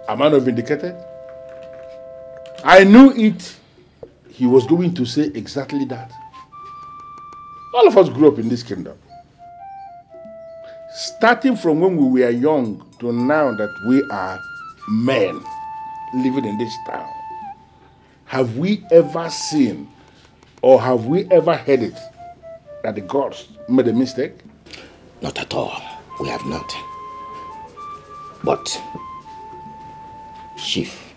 Am I not vindicated? I knew it. He was going to say exactly that. All of us grew up in this kingdom. Starting from when we were young to now that we are men living in this town. Have we ever seen or have we ever heard it that the gods made a mistake? Not at all. We have not. But, Chief,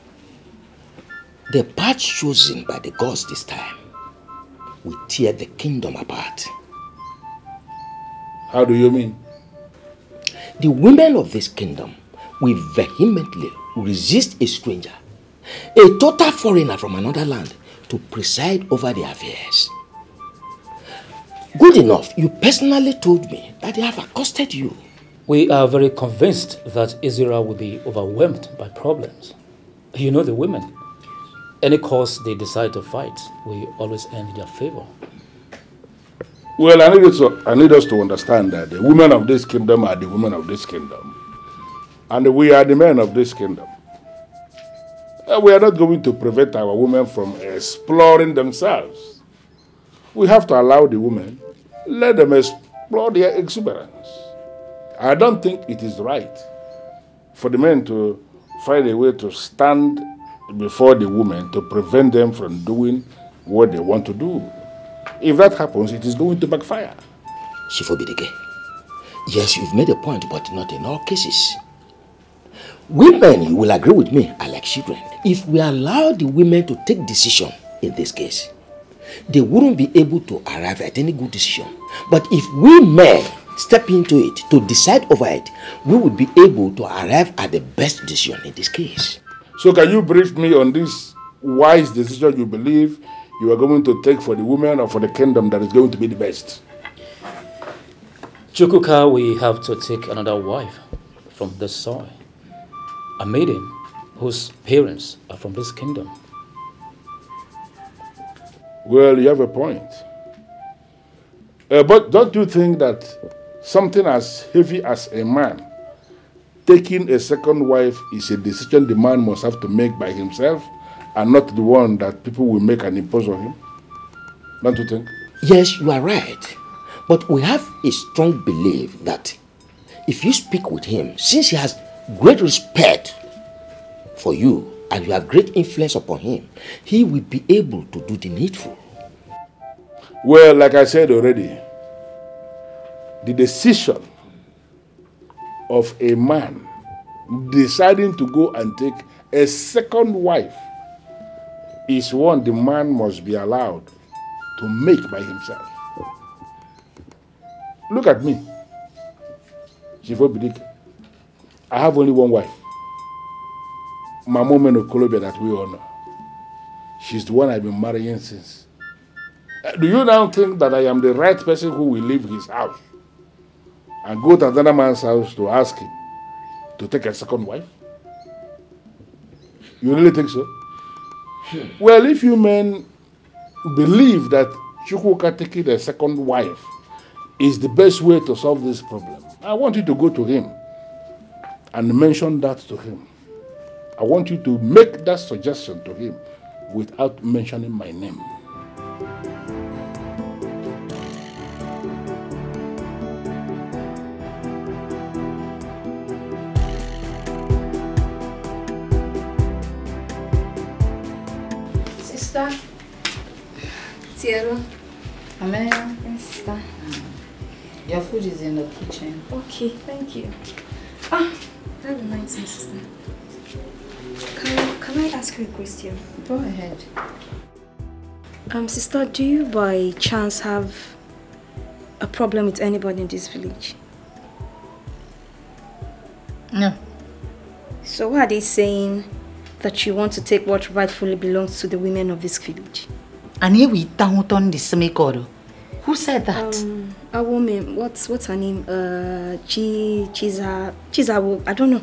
the path chosen by the gods this time will tear the kingdom apart. How do you mean? The women of this kingdom will vehemently resist a stranger, a total foreigner from another land, to preside over their affairs. Good enough. You personally told me that they have accosted you. We are very convinced that Ezira will be overwhelmed by problems. You know the women. Any cause they decide to fight, we always end in their favor. Well, I need us to understand that the women of this kingdom are the women of this kingdom. And we are the men of this kingdom. We are not going to prevent our women from exploring themselves. We have to allow the women, let them explore their exuberance. I don't think it is right for the men to find a way to stand before the women to prevent them from doing what they want to do. If that happens, it is going to backfire. Shifobidike, yes, you've made a point, but not in all cases. Women, you will agree with me, are like children. If we allow the women to take decision in this case, they wouldn't be able to arrive at any good decision. But if we men step into it to decide over it, we would be able to arrive at the best decision in this case. So can you brief me on this wise decision you believe you are going to take for the women or for the kingdom that is going to be the best? Chukwuka, we have to take another wife from this soil. A maiden whose parents are from this kingdom. Well, you have a point. But don't you think that something as heavy as a man taking a second wife is a decision the man must have to make by himself and not the one that people will make and impose on him? Don't you think? Yes, you are right. But we have a strong belief that if you speak with him, since he has great respect for you and you have great influence upon him, he will be able to do the needful. Well, like I said already, the decision of a man deciding to go and take a second wife is one the man must be allowed to make by himself. Look at me. I have only one wife. My woman of Colombia that we honor. She's the one I've been marrying since. Do you now think that I am the right person who will leave his house and go to another man's house to ask him to take a second wife? You really think so? Well, if you men believe that Chukwuka taking a second wife is the best way to solve this problem, I want you to go to him and mention that to him. I want you to make that suggestion to him without mentioning my name. Sister. Tiero. Amelia. Yes, sister. Your food is in the kitchen. Okay, thank you. Ah, that reminds me, sister. Can I ask you a question? Go ahead. Sister, do you by chance have a problem with anybody in this village? No. So why are they saying that you want to take what rightfully belongs to the women of this village? And here we down on the semicoro. Who said that? A woman. What's her name? Chiza, I don't know.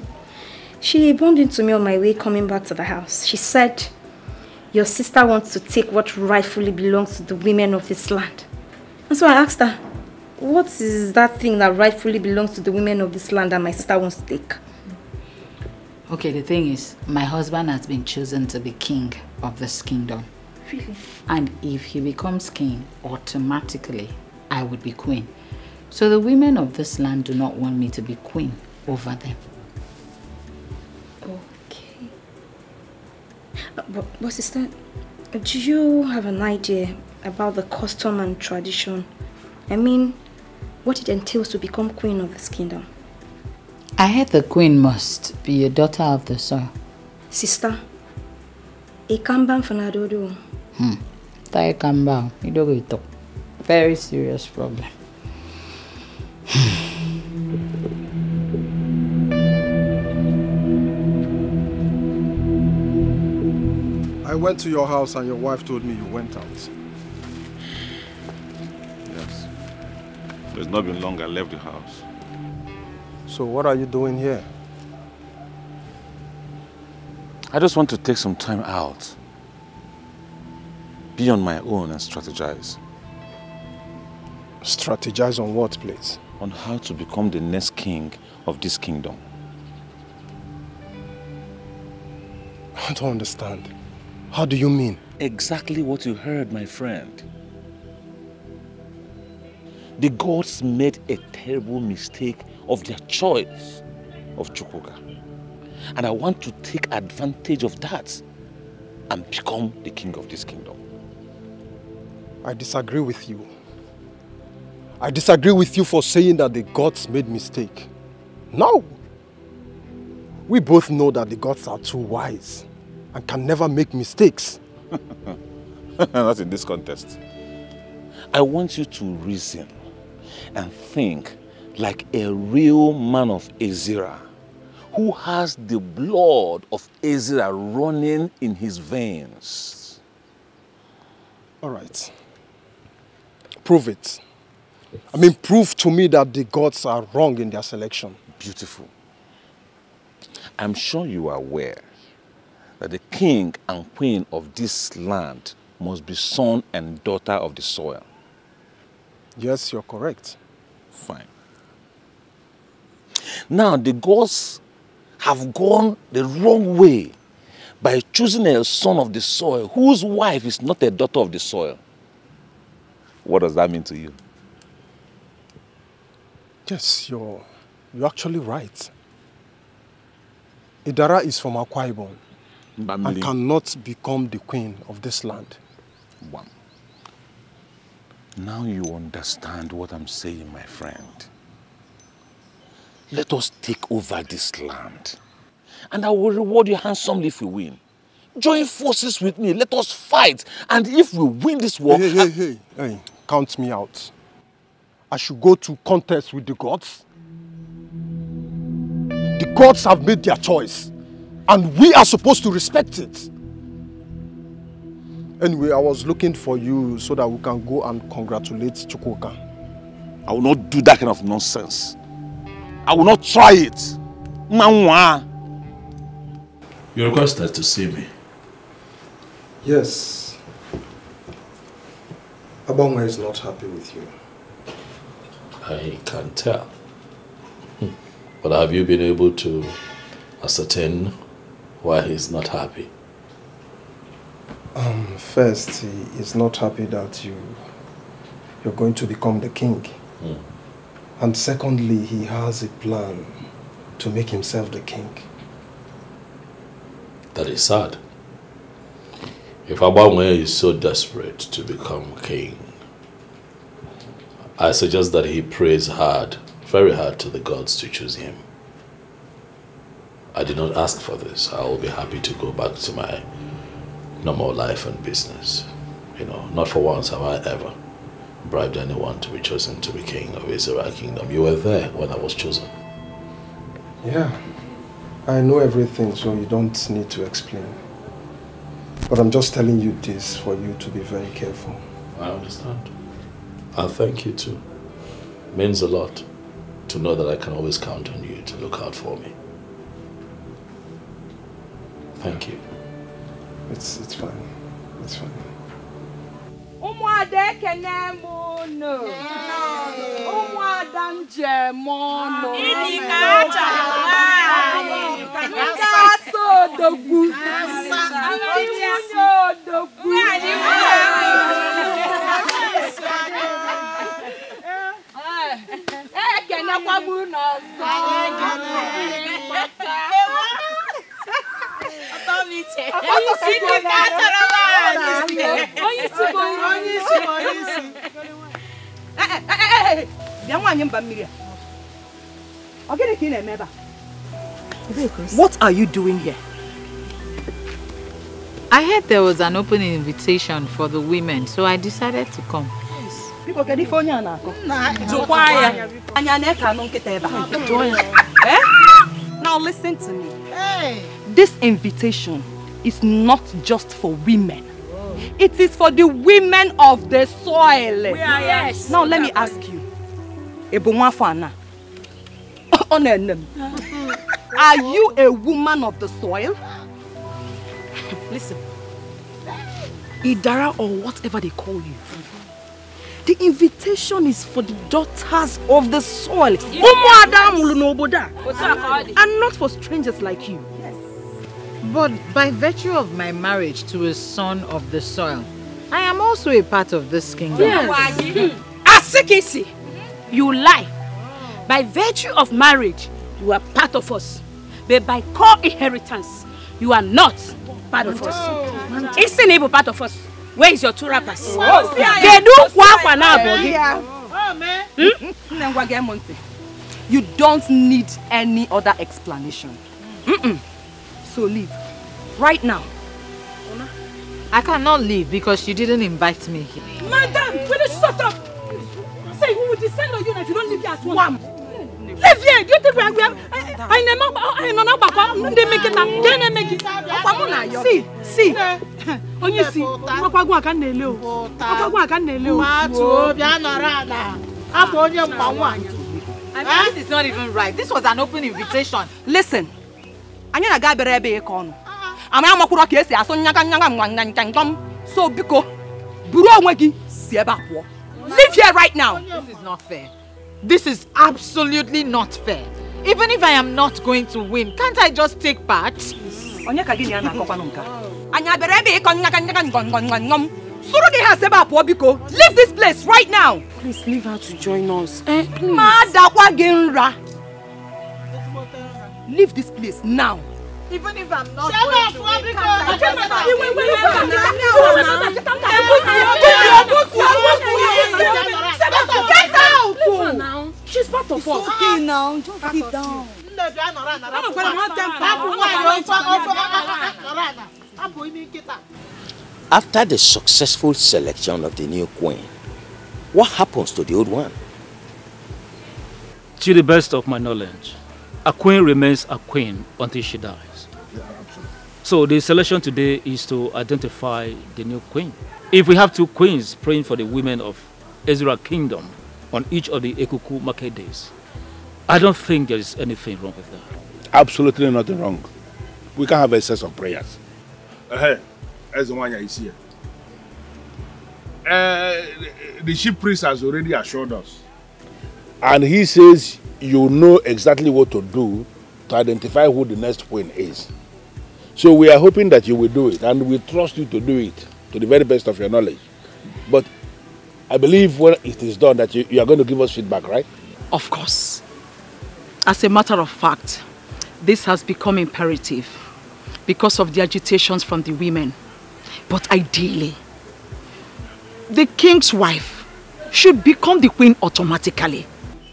She bumped into me on my way coming back to the house. She said, your sister wants to take what rightfully belongs to the women of this land. And so I asked her, what is that thing that rightfully belongs to the women of this land that my sister wants to take? Okay, the thing is, my husband has been chosen to be king of this kingdom. Really? And if he becomes king, automatically, I would be queen. So the women of this land do not want me to be queen over them. Okay. But sister, do you have an idea about the custom and tradition? I mean, what it entails to become queen of this kingdom? I heard the queen must be a daughter of the soil. Sister, a kamban fanadodo. Tai kamba, you don't get talk. Very serious problem. I went to your house and your wife told me you went out. Yes. It's not been long I left the house. So what are you doing here? I just want to take some time out. Be on my own and strategize. Strategize on what, please? On how to become the next king of this kingdom. I don't understand. How do you mean? Exactly what you heard, my friend. The gods made a terrible mistake of their choice of Chukwuka. And I want to take advantage of that and become the king of this kingdom. I disagree with you. I disagree with you for saying that the gods made mistake. No! We both know that the gods are too wise and can never make mistakes. Not in this context. I want you to reason and think like a real man of Ezra who has the blood of Ezra running in his veins. All right. Prove it. I mean, prove to me that the gods are wrong in their selection. Beautiful. I'm sure you are aware that the king and queen of this land must be son and daughter of the soil. Yes, you're correct. Fine. Now, the gods have gone the wrong way by choosing a son of the soil whose wife is not a daughter of the soil. What does that mean to you? Yes, you're actually right. Idara is from Akwa Ibom and cannot become the queen of this land. One. Now you understand what I'm saying, my friend. Let us take over this land. And I will reward you handsomely if we win. Join forces with me. Let us fight. And if we win this war... Hey, count me out. I should go to contest with the gods. The gods have made their choice. And we are supposed to respect it. Anyway, I was looking for you so that we can go and congratulate Chukwuka. I will not do that kind of nonsense. I will not try it. Manwa. You requested to see me. Yes. Abonga is not happy with you. I can tell. But have you been able to ascertain why he's not happy? First, he is not happy that you're going to become the king. And secondly, he has a plan to make himself the king. That is sad. If Abamwe is so desperate to become king, I suggest that he prays hard, very hard to the gods to choose him. I did not ask for this. I will be happy to go back to my normal life and business. You know, not for once have I ever bribed anyone to be chosen to be king of Israel kingdom. You were there when I was chosen. Yeah, I know everything, so you don't need to explain. But I'm just telling you this for you to be very careful. I understand. And thank you too. It means a lot to know that I can always count on you to look out for me. Thank you. It's fine. It's fine. Umwade kenemono. Umwada njemono. Idikacha. Nkaso dogu. Imunyo dogu. Kena kwa muno. What are you doing here? I heard there was an open invitation for the women, so I decided to come. Now listen to me. This invitation is not just for women. It is for the women of the soil. Yes. Now let me ask you. Are you a woman of the soil? Listen, Idara or whatever they call you, the invitation is for the daughters of the soil. And not for strangers like you. Yes. But by virtue of my marriage to a son of the soil, I am also a part of this kingdom. Yes. Asekisi, you lie. By virtue of marriage, you are part of us. But by core inheritance, you are not part of us. Isn't able part of us. Where is your two rappers? You don't need any other explanation. So leave. Right now. I cannot leave because you didn't invite me here. Madam, will you shut up? Say, we will descend on you if you don't leave here at once. Leave here! You think we are... See. Only see. I mean, this is not even right. This was an open invitation. Listen. So, Biko, leave here right now. This is not fair. This is absolutely not fair. Even if I am not going to win, can't I just take part? Leave this place right now. Please leave her to join us. Leave this place now. Even if I'm not Get out! She's part of us. Okay now, just sit down. After the successful selection of the new queen, what happens to the old one? To the best of my knowledge, a queen remains a queen until she dies. So the selection today is to identify the new queen. If we have two queens praying for the women of Ezra Kingdom on each of the Ekuku market days, I don't think there is anything wrong with that. Absolutely nothing wrong. We can have a set of prayers. Hey, as the one is here. The chief priest has already assured us. And he says you know exactly what to do to identify who the next queen is. So we are hoping that you will do it, and we trust you to do it to the very best of your knowledge. But I believe when it is done that you are going to give us feedback, right? Of course. As a matter of fact, this has become imperative because of the agitations from the women. But ideally, the king's wife should become the queen automatically.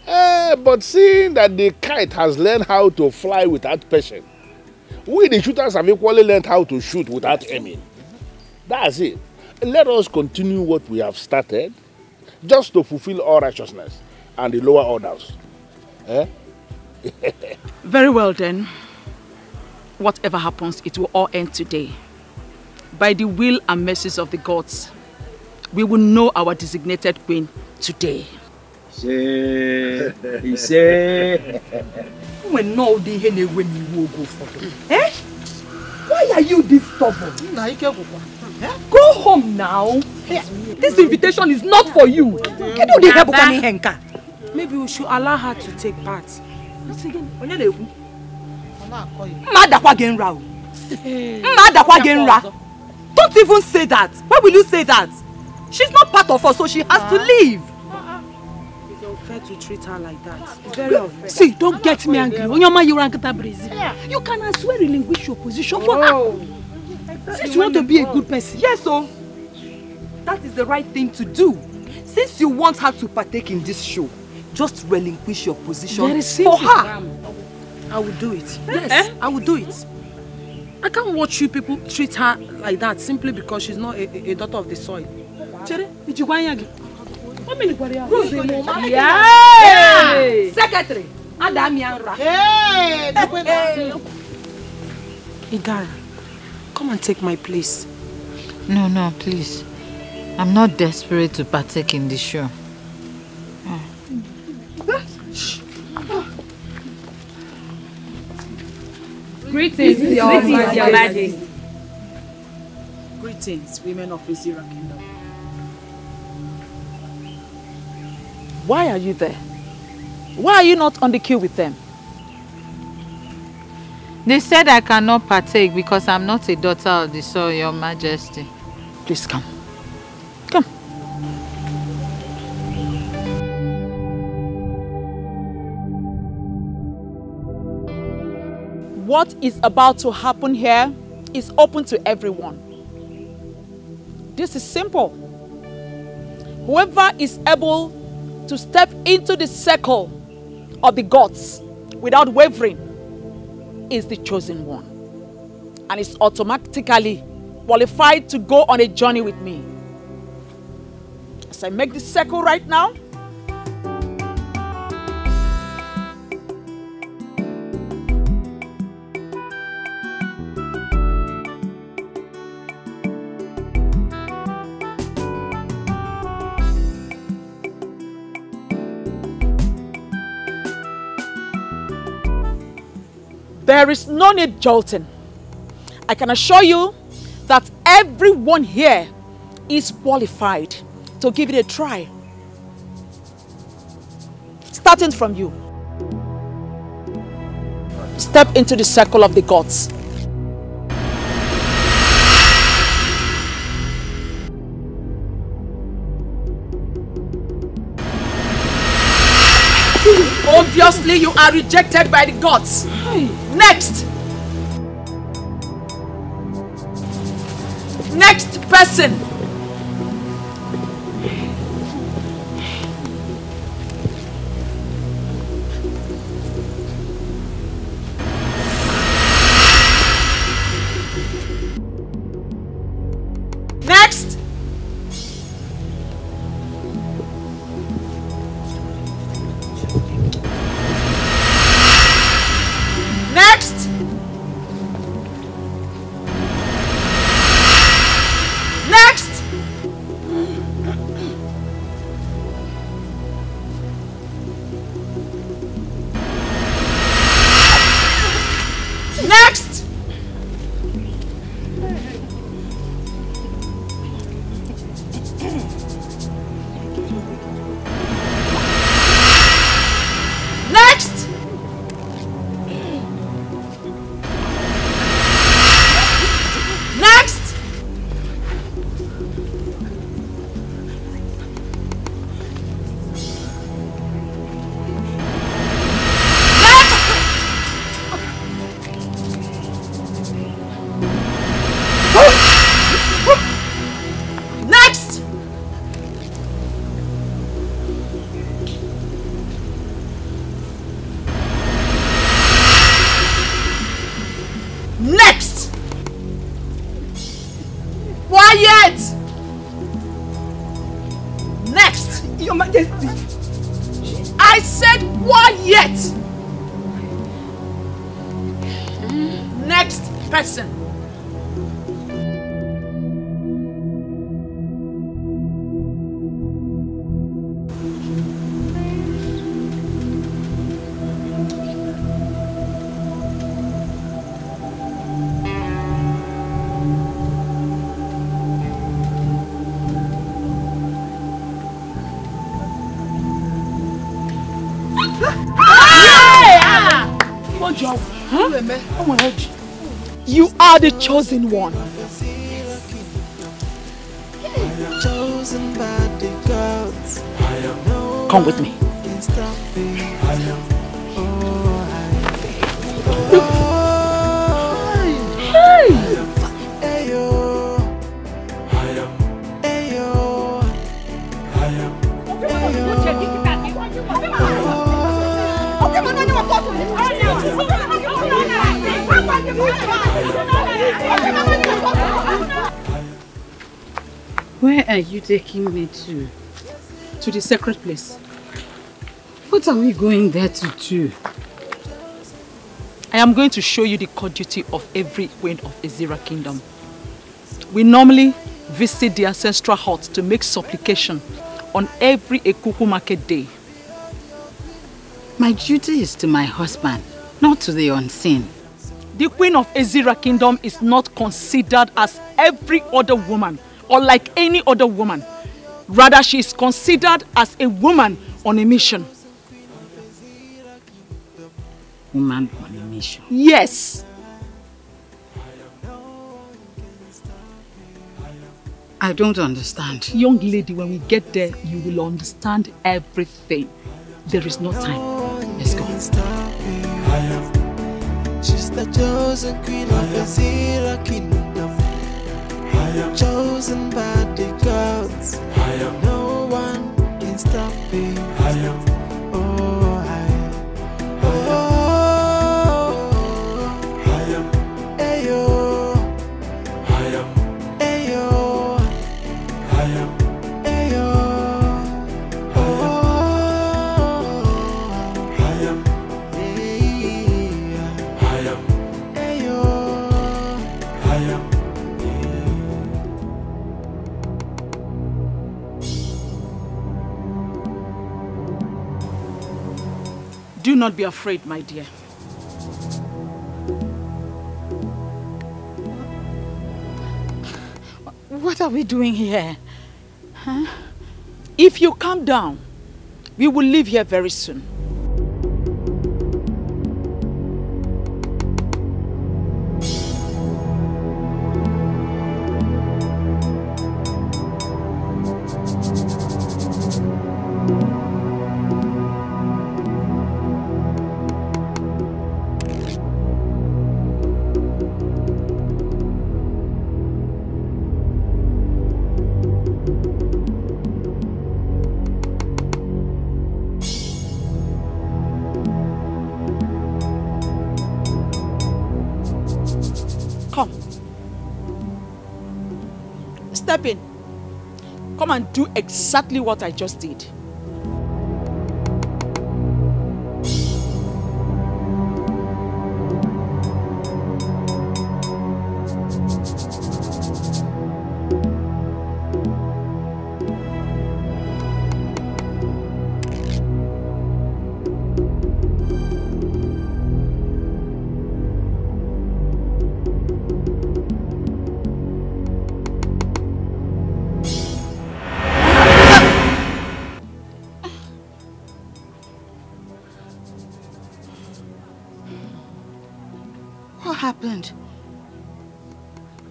But seeing that the kite has learned how to fly without passion, we the shooters have equally learned how to shoot without aiming. That's it. Let us continue what we have started, just to fulfill all righteousness and the lower orders. Very well then. Whatever happens, it will all end today. By the will and mercies of the gods, we will know our designated queen today. When no day when you will go for them. Why are you this stubborn? Go home now. This invitation is not for you. Maybe we should allow her to take part. Don't even say that. Why will you say that? She's not part of us, so she has to leave. It's unfair to treat her like that. It's very unfair. See, don't get me angry. You can as well relinquish your position for her. Since you want to be a good person. Yes, so that is the right thing to do. Since you want her to partake in this show, just relinquish your position for her. I will do it. Yes, I will do it. I can't watch you people treat her like that simply because she's not a daughter of the soil. Yeah. Secretary. Idara, come and take my place. No, please. I'm not desperate to partake in the show. Greetings, Your Majesty. Greetings, women of Ezira Kingdom. Why are you there? Why are you not on the queue with them? They said I cannot partake because I'm not a daughter of the soil, Your Majesty. Please come. Come. What is about to happen here is open to everyone. This is simple. Whoever is able to step into the circle of the gods without wavering is the chosen one. And is automatically qualified to go on a journey with me. As I make this circle right now, there is no need jolting. I can assure you that everyone here is qualified to give it a try. Starting from you. Step into the circle of the gods. Obviously, you are rejected by the gods. Next. Next person. Next. Next. Next. Next. Next. Next. Next. Next. Quiet. Next. Your Majesty. I said quiet. Next person. You are the chosen one. Chosen by the gods. Come with me. Where are you taking me to? To the sacred place. What are we going there to do? I am going to show you the court duty of every queen of Ezira Kingdom. We normally visit the ancestral hut to make supplication on every Ekuku market day. My duty is to my husband, not to the unseen. The queen of Ezira kingdom is not considered as every other woman or like any other woman. Rather, she is considered as a woman on a mission. Woman on a mission? Yes. I don't understand. Young lady, when we get there, you will understand everything. There is no time. Let's go. She's the chosen queen of Ezira kingdom. Chosen by the gods. No one can stop me. Do not be afraid, my dear. What are we doing here? Huh? If you calm down, we will leave here very soon. Step in. Come and do exactly what I just did.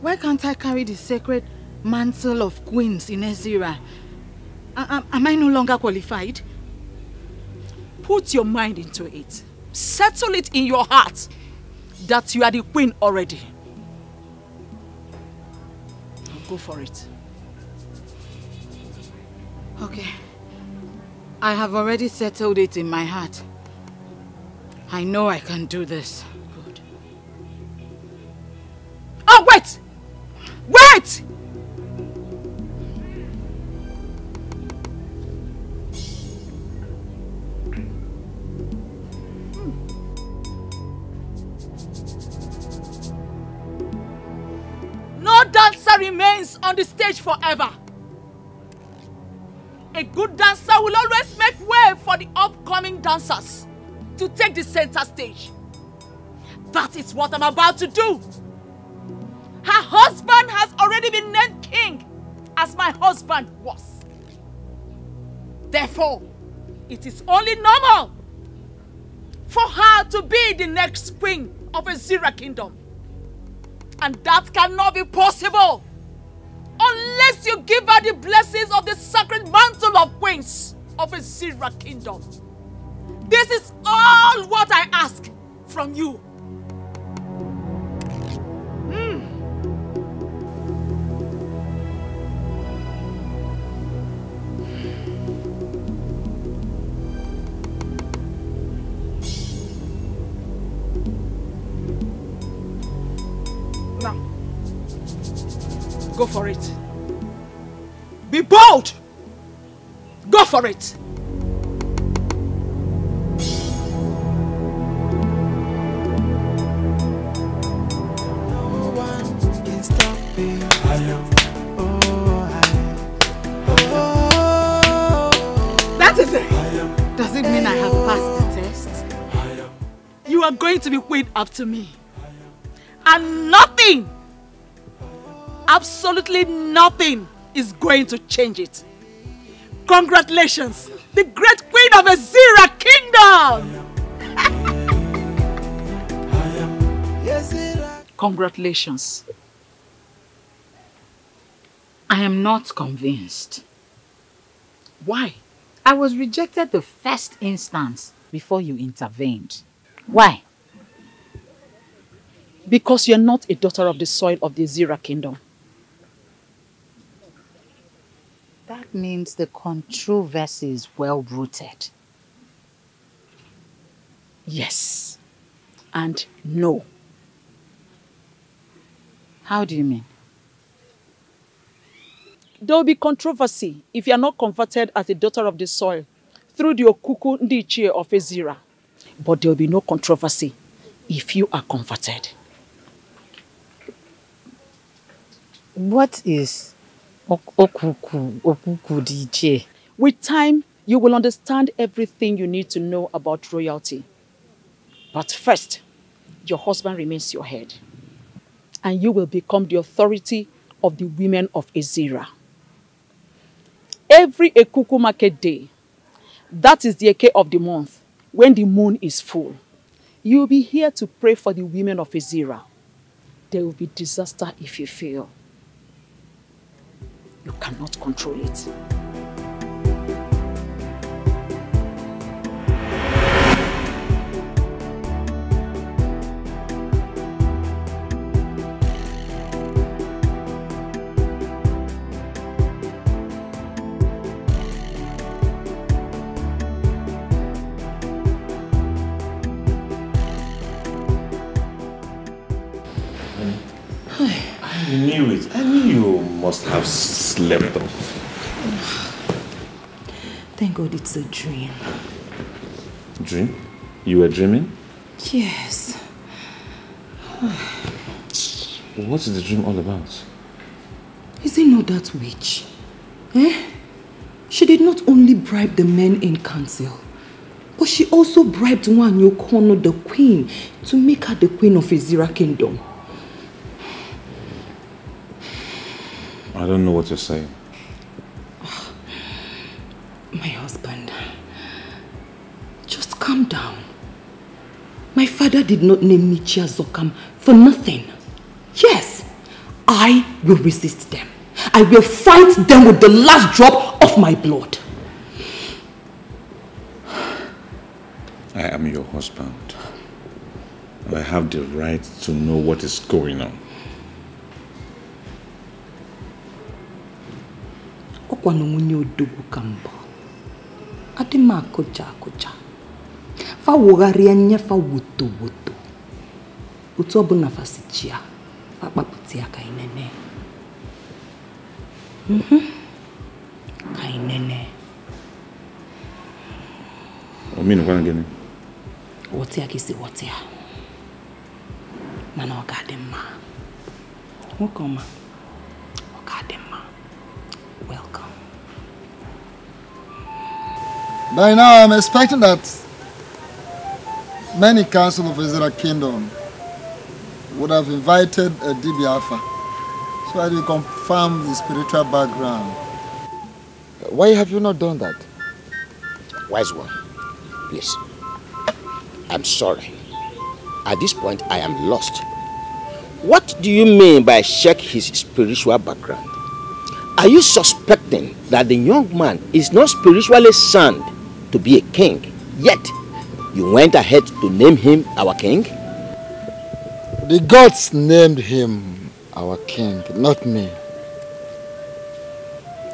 Why can't I carry the sacred mantle of queens in Ezira? Am I no longer qualified? Put your mind into it. Settle it in your heart that you are the queen already. Go for it. Okay. I have already settled it in my heart. I know I can do this. Good. Oh, wait! Wait! No dancer remains on the stage forever. A good dancer will always make way for the upcoming dancers to take the center stage. That is what I'm about to do. Her husband has already been named king, as my husband was. Therefore, it is only normal for her to be the next queen of Ezira kingdom. And that cannot be possible unless you give her the blessings of the sacred mantle of queens of Ezira kingdom. This is all what I ask from you. Now, go for it. Be bold. Go for it. That is it. Does it mean I have passed the test? You are going to be queen after me. And nothing, absolutely nothing is going to change it. Congratulations, the great queen of Ezira Kingdom! Congratulations. I am not convinced. Why? I was rejected the first instance before you intervened. Why? Because you're not a daughter of the soil of the Ezira Kingdom. That means the controversy is well rooted. Yes. And no. How do you mean? There will be controversy if you are not converted as a daughter of the soil through the Okuku Ndichie of Ezira. But there will be no controversy if you are converted. What is Okuku Ndichie? With time, you will understand everything you need to know about royalty. But first, your husband remains your head. And you will become the authority of the women of Ezira. Every Ekuku market day, that is the Eke of the month, when the moon is full, you will be here to pray for the women of Ezira. There will be disaster if you fail. You cannot control it. I knew it. I knew you must have slept off. Thank God it's a dream. Dream? You were dreaming? Yes. What is the dream all about? Is it not that witch? Eh? She did not only bribe the men in council, but she also bribed Nwanyokono, the queen, to make her the queen of Ezira Kingdom. I don't know what you're saying. My husband, just calm down. My father did not name me Chiazokam for nothing. Yes, I will resist them. I will fight them with the last drop of my blood. I am your husband. And I have the right to know what is going on. Okwanumunye odogu kambo. Adima koja. Fa wogaria nya fa woto. Utu obuna fasichia. Fa paputia kainene. Kainene. Ominu kwa ngene? Wotia kisi wotia. Nana wakadema. Welcome. Wakadema. Welcome. By now, I'm expecting that many council of Ezira Kingdom would have invited a DB Alpha so that you confirm the spiritual background. Why have you not done that? Wise one, please. I'm sorry. At this point, I am lost. What do you mean by check his spiritual background? Are you suspecting that the young man is not spiritually sound to be a king, yet you went ahead to name him our king? The gods named him our king, not me.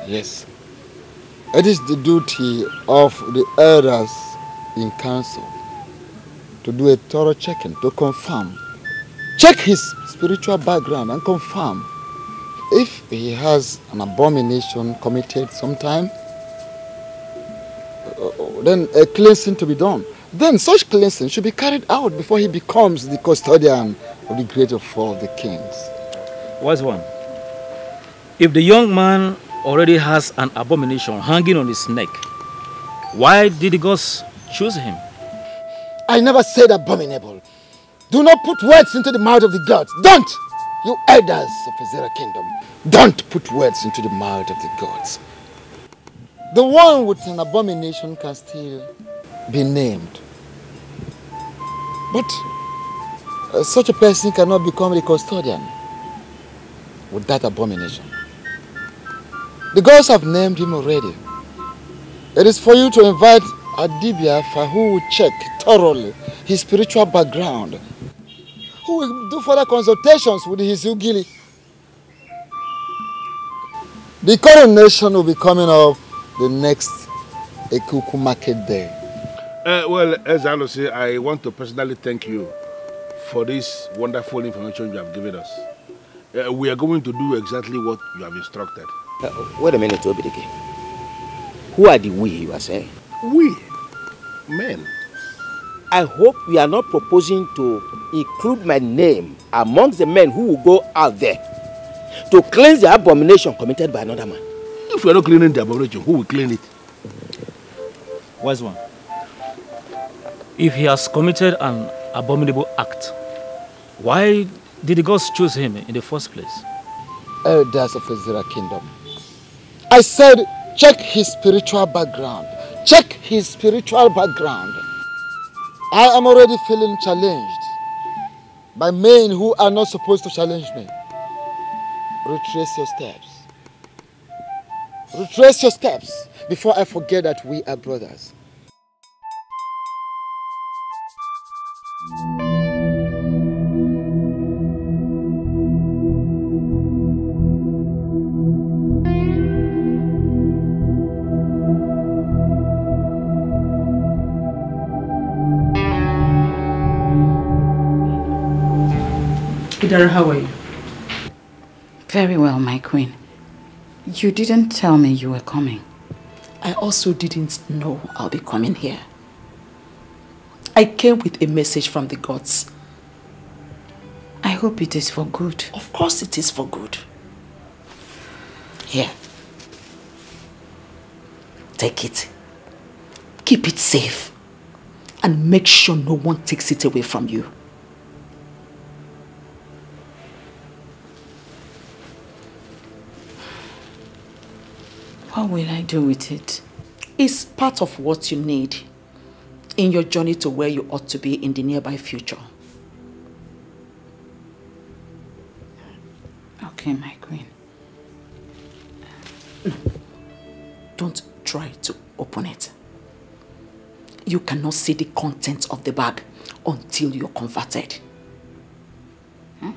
Yes. It is the duty of the elders in council to do a thorough checking, to confirm. Check his spiritual background and confirm. If he has an abomination committed sometime, then a cleansing to be done. Then such cleansing should be carried out before he becomes the custodian of the greater four of the kings. Wise one. If the young man already has an abomination hanging on his neck, why did the gods choose him? I never said abominable. Do not put words into the mouth of the gods. Don't! You elders of Ezra Kingdom, don't put words into the mouth of the gods. The one with an abomination can still be named. But such a person cannot become the custodian with that abomination. The gods have named him already. It is for you to invite Adibia who will check thoroughly his spiritual background, who will do further consultations with his Ugili. The coronation will be coming up the next Ekuku market day. Well, as I say, I want to personally thank you for this wonderful information you have given us. We are going to do exactly what you have instructed. Wait a minute, Obidike. Who are the we you are saying? We? Men. I hope you are not proposing to include my name amongst the men who will go out there to cleanse the abomination committed by another man. If we are not cleaning the abomination, who will clean it? Wise one. If he has committed an abominable act, why did the gods choose him in the first place? Elders of Ezra Kingdom, I said check his spiritual background. Check his spiritual background. I am already feeling challenged by men who are not supposed to challenge me. Retrace your steps. Retrace your steps before I forget that we are brothers. Idara, how are you? Very well, my queen. You didn't tell me you were coming. I also didn't know I'll be coming here. I came with a message from the gods. I hope it is for good. Of course it is for good. Here. Take it. Keep it safe. And make sure no one takes it away from you. What will I do with it? It's part of what you need in your journey to where you ought to be in the nearby future. Okay, my queen. Don't try to open it. You cannot see the contents of the bag until you're converted. Huh?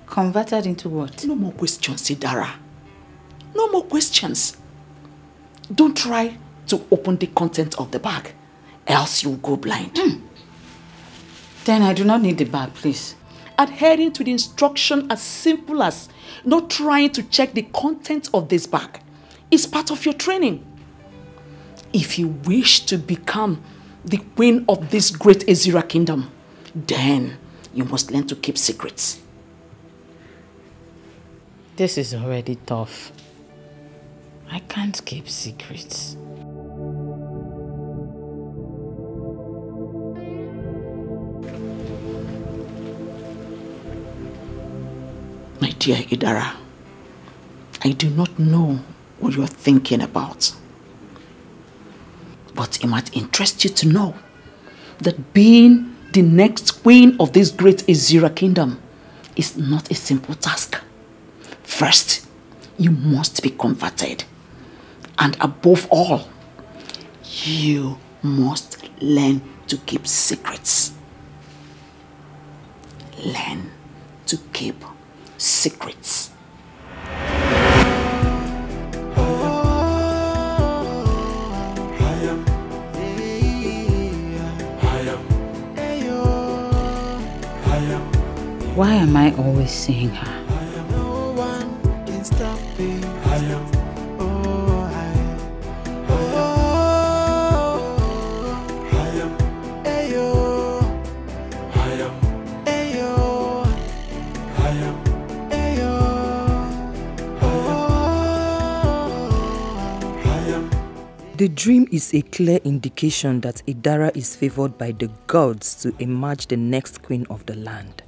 Converted into what? No more questions, Idara. No more questions. Don't try to open the content of the bag, else you'll go blind. Then I do not need the bag, please. Adhering to the instruction as simple as not trying to check the content of this bag is part of your training. If you wish to become the queen of this great Ezra kingdom, then you must learn to keep secrets. This is already tough. I can't keep secrets. My dear Idara, I do not know what you are thinking about. But it might interest you to know that being the next queen of this great Ezra kingdom is not a simple task. First, you must be converted. And above all, you must learn to keep secrets. Learn to keep secrets. Why am I always seeing her? No one can stop me. The dream is a clear indication that Idara is favored by the gods to emerge the next queen of the land.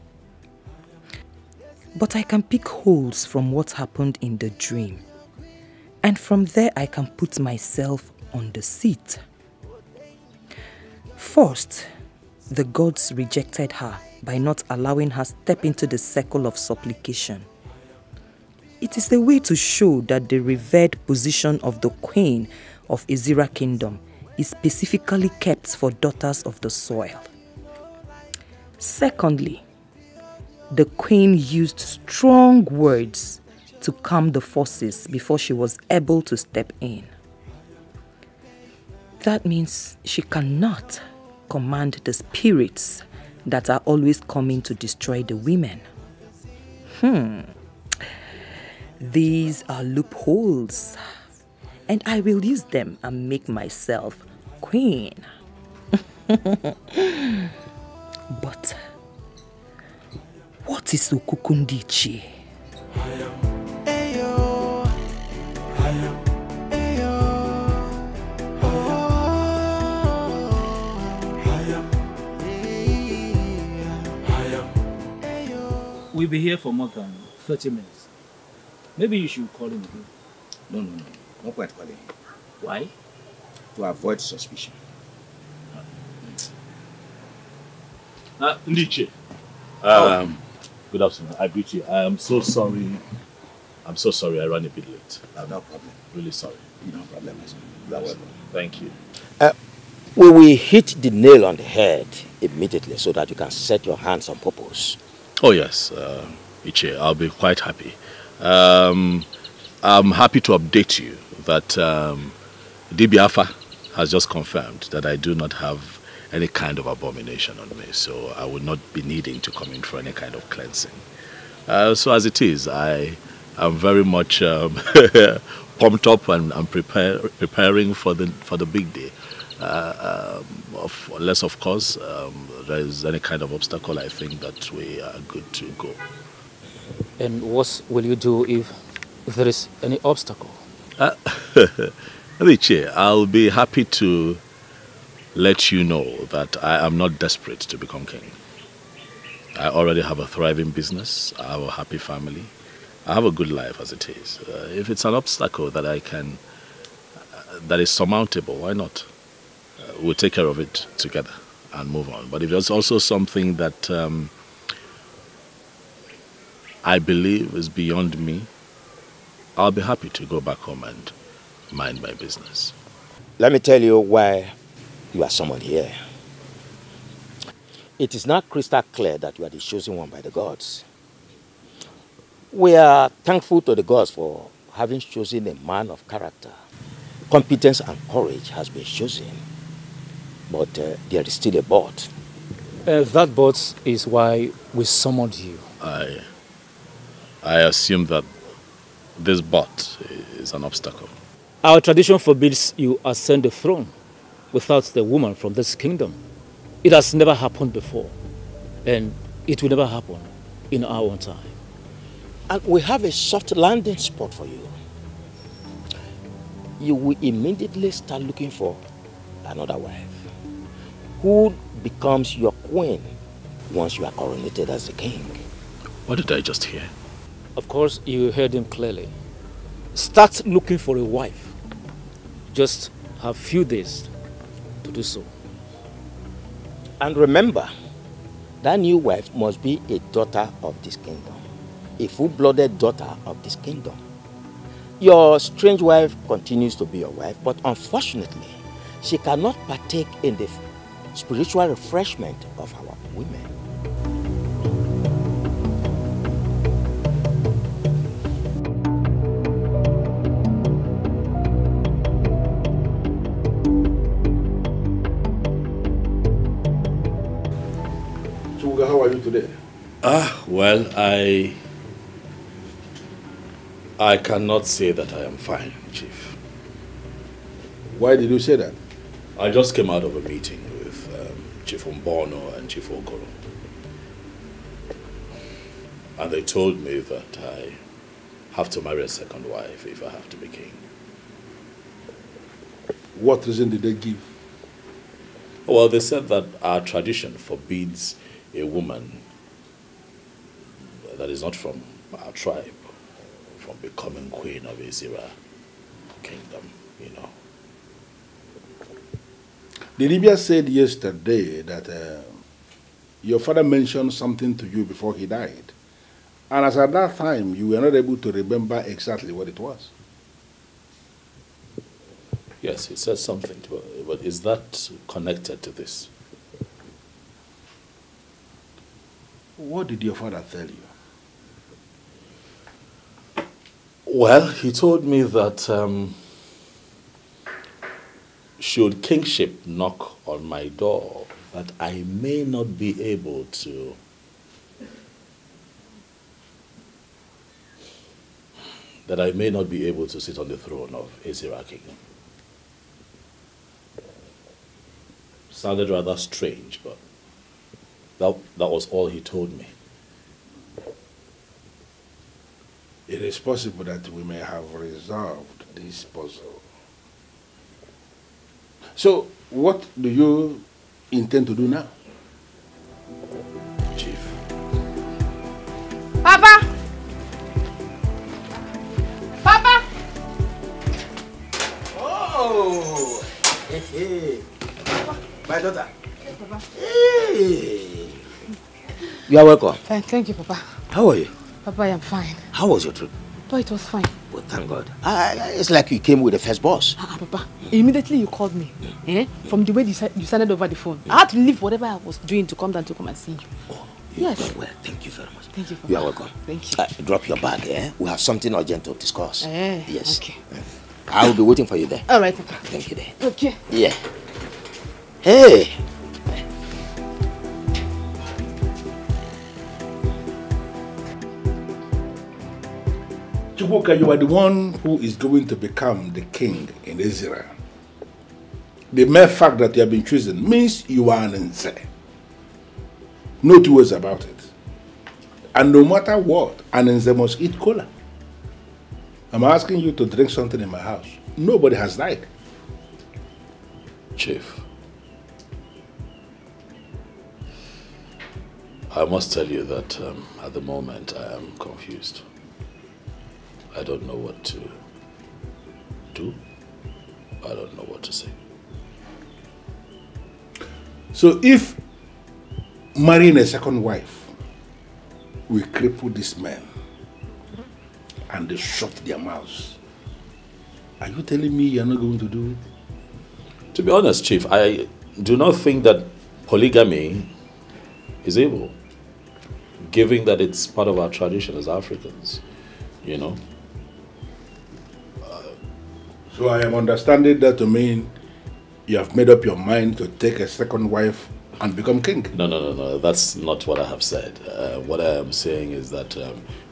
But I can pick holes from what happened in the dream. And from there I can put myself on the seat. First, the gods rejected her by not allowing her step into the circle of supplication. It is a way to show that the revered position of the queen of Ezira Kingdom is specifically kept for daughters of the soil. Secondly, the queen used strong words to calm the forces before she was able to step in. That means she cannot command the spirits that are always coming to destroy the women. These are loopholes, and I will use them and make myself queen. But what is Okukundichi? We'll be here for more than 30 minutes. Maybe you should call him again. No. Not quite calling him. Why? To avoid suspicion. Ndiche. Good afternoon. I greet you. I am so sorry. I'm so sorry I ran a bit late. No problem. Really sorry. No problem. You are welcome. Thank you. We will hit the nail on the head immediately so that you can set your hands on purpose. Oh yes, Iche, I'll be quite happy. I'm happy to update you that DBAFA has just confirmed that I do not have any kind of abomination on me, so I will not be needing to come in for any kind of cleansing. So as it is, I am very much pumped up and I'm preparing for the big day. Unless, of course, there is any kind of obstacle, I think that we are good to go. And what will you do if there is any obstacle? I'll be happy to let you know that I am not desperate to become king. I already have a thriving business, I have a happy family, I have a good life as it is. If it's an obstacle that that is surmountable, why not? We'll take care of it together and move on. But if there's also something that I believe is beyond me, I'll be happy to go back home and mind my business. Let me tell you why you are summoned here. It is not crystal clear that you are the chosen one by the gods. We are thankful to the gods for having chosen a man of character. Competence and courage has been chosen. But there is still a but. That but is why we summoned you. I assume that this but is an obstacle. Our tradition forbids you ascend the throne without the woman from this kingdom. It has never happened before, and it will never happen in our own time. And we have a soft landing spot for you. You will immediately start looking for another wife, who becomes your queen once you are coronated as the king. What did I just hear? Of course, you heard him clearly. Start looking for a wife. Just have few days to do so. And remember, that new wife must be a daughter of this kingdom, a full-blooded daughter of this kingdom. Your strange wife continues to be your wife, but unfortunately, she cannot partake in the spiritual refreshment of our women. Chuga, how are you today? Well, I cannot say that I am fine, Chief. Why did you say that? I just came out of a meeting with Chief Mbono and Chief Okoro. And they told me that I have to marry a second wife if I have to be king. What reason did they give? Well, they said that our tradition forbids a woman that is not from our tribe from becoming queen of Ezira kingdom, you know. The Libya said yesterday that your father mentioned something to you before he died. And as at that time, you were not able to remember exactly what it was. Yes, he said something, but is that connected to this? What did your father tell you? Well, he told me that should kingship knock on my door, that I may not be able to sit on the throne of Ezira kingdom. Sounded rather strange, but that was all he told me. It is possible that we may have resolved this puzzle. So, what do you intend to do now? Chief. Papa! Papa! Oh! Hey. My daughter. Yes, Papa. Hey! You are welcome. Fine, thank you, Papa. How are you? Papa, I am fine. How was your trip? Oh, it was fine. Well, thank God. It's like you came with the first boss. Papa, immediately you called me. From the way you sounded over the phone. I had to leave whatever I was doing to come down to come and see you. Oh, yes. Well, thank you very much. Thank you, Papa. You are welcome. Thank you. Drop your bag, eh? We have something urgent to discuss. Yes. Okay. I will be waiting for you there. All right, Papa. Thank you there. Okay. Yeah. Hey! Chukwuka, you are the one who is going to become the king in Ezira. The mere fact that you have been chosen means you are an Nze. No two ways about it. And no matter what, an Nze must eat cola. I'm asking you to drink something in my house. Nobody has died. Chief, I must tell you that at the moment I am confused. I don't know what to do. I don't know what to say. So if marrying a second wife will cripple these men and they shut their mouths, are you telling me you're not going to do it? To be honest, Chief, I do not think that polygamy is evil, given that it's part of our tradition as Africans, you know. So I am understanding that to mean you have made up your mind to take a second wife and become king. No. That's not what I have said. What I am saying is that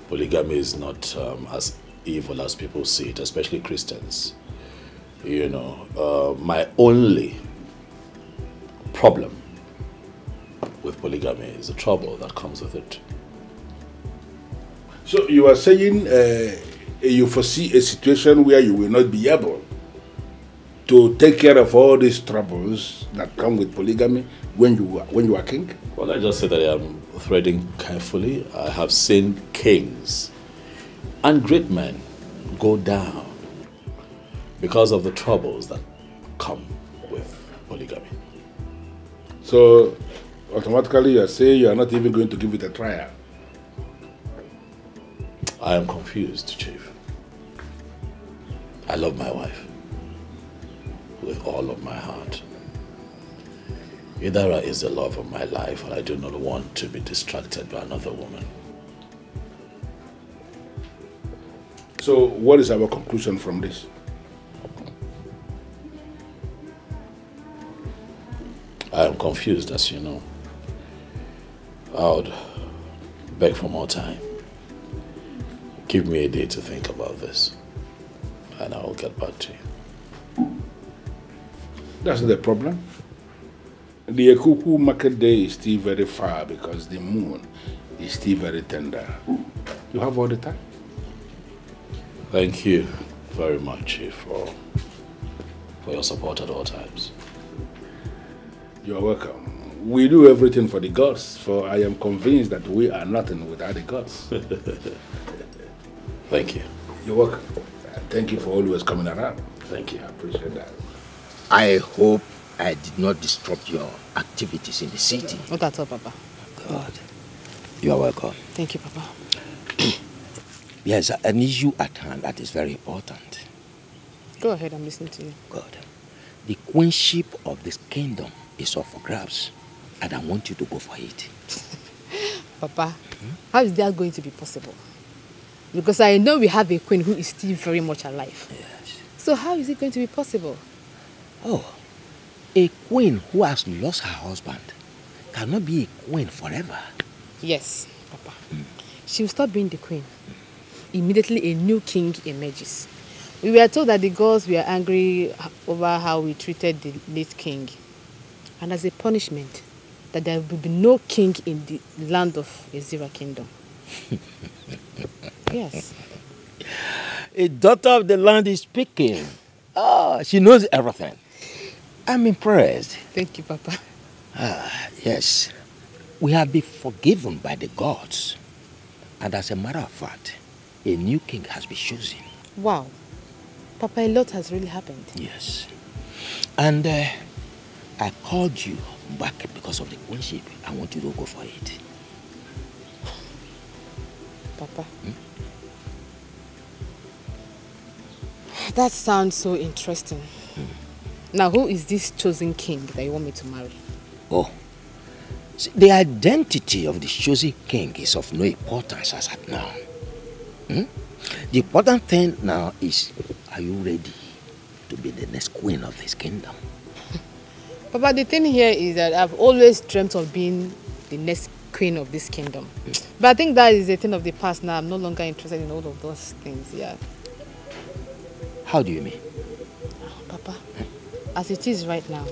polygamy is not as evil as people see it, especially Christians. You know, my only problem with polygamy is the trouble that comes with it. So you are saying you foresee a situation where you will not be able to take care of all these troubles that come with polygamy when you are king? Well, I just say that I am threading carefully. I have seen kings and great men go down because of the troubles that come with polygamy. So automatically you are saying you are not even going to give it a trial? I am confused, Chief. I love my wife with all of my heart. Idara is the love of my life, and I do not want to be distracted by another woman. So what is our conclusion from this? I am confused, as you know. I would beg for more time. Give me a day to think about this, and I will get back to you. That's not the problem. The Ekuku market day is still very far because the moon is still very tender. You have all the time. Thank you very much, Chief, for for your support at all times. You're welcome. We do everything for the gods, for I am convinced that we are nothing without the gods. Thank you. You're welcome. Thank you for always coming around. Thank you. I appreciate that. I hope I did not disrupt your activities in the city. Not at all, Papa. God. You are welcome. Thank you, Papa. Yes, an issue at hand that is very important. Go ahead, I'm listening to you. God. The queenship of this kingdom is up for grabs, and I want you to go for it. Papa, how is that going to be possible? Because I know we have a queen who is still very much alive. Yes. So how is it going to be possible? Oh, a queen who has lost her husband cannot be a queen forever. Yes, Papa. She will stop being the queen. Immediately a new king emerges. We were told that the gods were angry over how we treated the late king. And as a punishment, that there will be no king in the land of Ezira kingdom. Yes. A daughter of the land is speaking. Ah, she knows everything. I'm impressed. Thank you, Papa. Yes. We have been forgiven by the gods. And as a matter of fact, a new king has been chosen. Wow. Papa, a lot has really happened. Yes. And I called you back because of the queenship. I want you to go for it. Papa. That sounds so interesting. Now, who is this chosen king that you want me to marry? Oh. See, the identity of the chosen king is of no importance as at now. The important thing now is, are you ready to be the next queen of this kingdom? Papa, the thing here is that I've always dreamt of being the next queen of this kingdom. But I think that is a thing of the past now. I'm no longer interested in all of those things, yeah. How do you mean? Papa, as it is right now,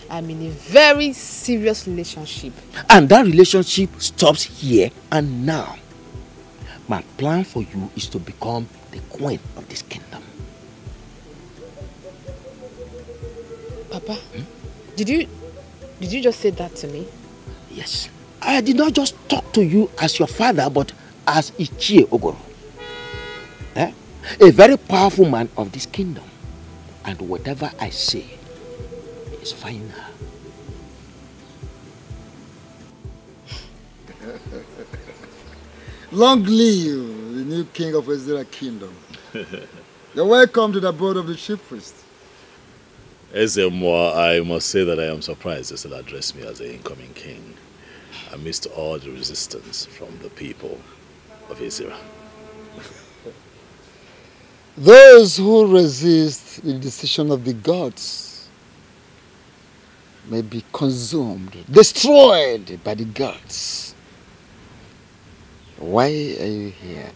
I'm in a very serious relationship. And that relationship stops here and now. My plan for you is to become the queen of this kingdom. Papa, did you just say that to me? Yes. I did not just talk to you as your father, but as Ichie Ogoro. A very powerful man of this kingdom. And whatever I say is final. Long live the new king of Ezira kingdom. You're welcome to the board of the chief priest. Ezemo, I must say that I am surprised they still address me as the incoming king, amidst all the resistance from the people of Ezira. Those who resist the decision of the gods may be consumed, destroyed by the gods. Why are you here?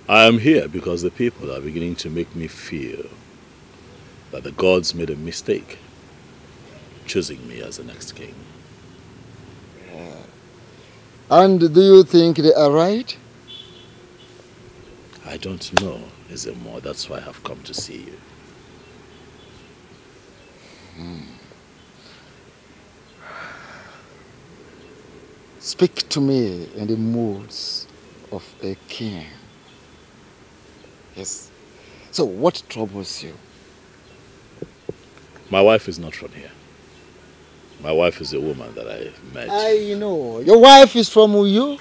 I am here because the people are beginning to make me feel that the gods made a mistake choosing me as the next king. And do you think they are right? I don't know, Ezemo. That's why I have come to see you. Speak to me in the moods of a king. Yes. So what troubles you? My wife is not from here. My wife is a woman that I met. I know. Your wife is from Uyo?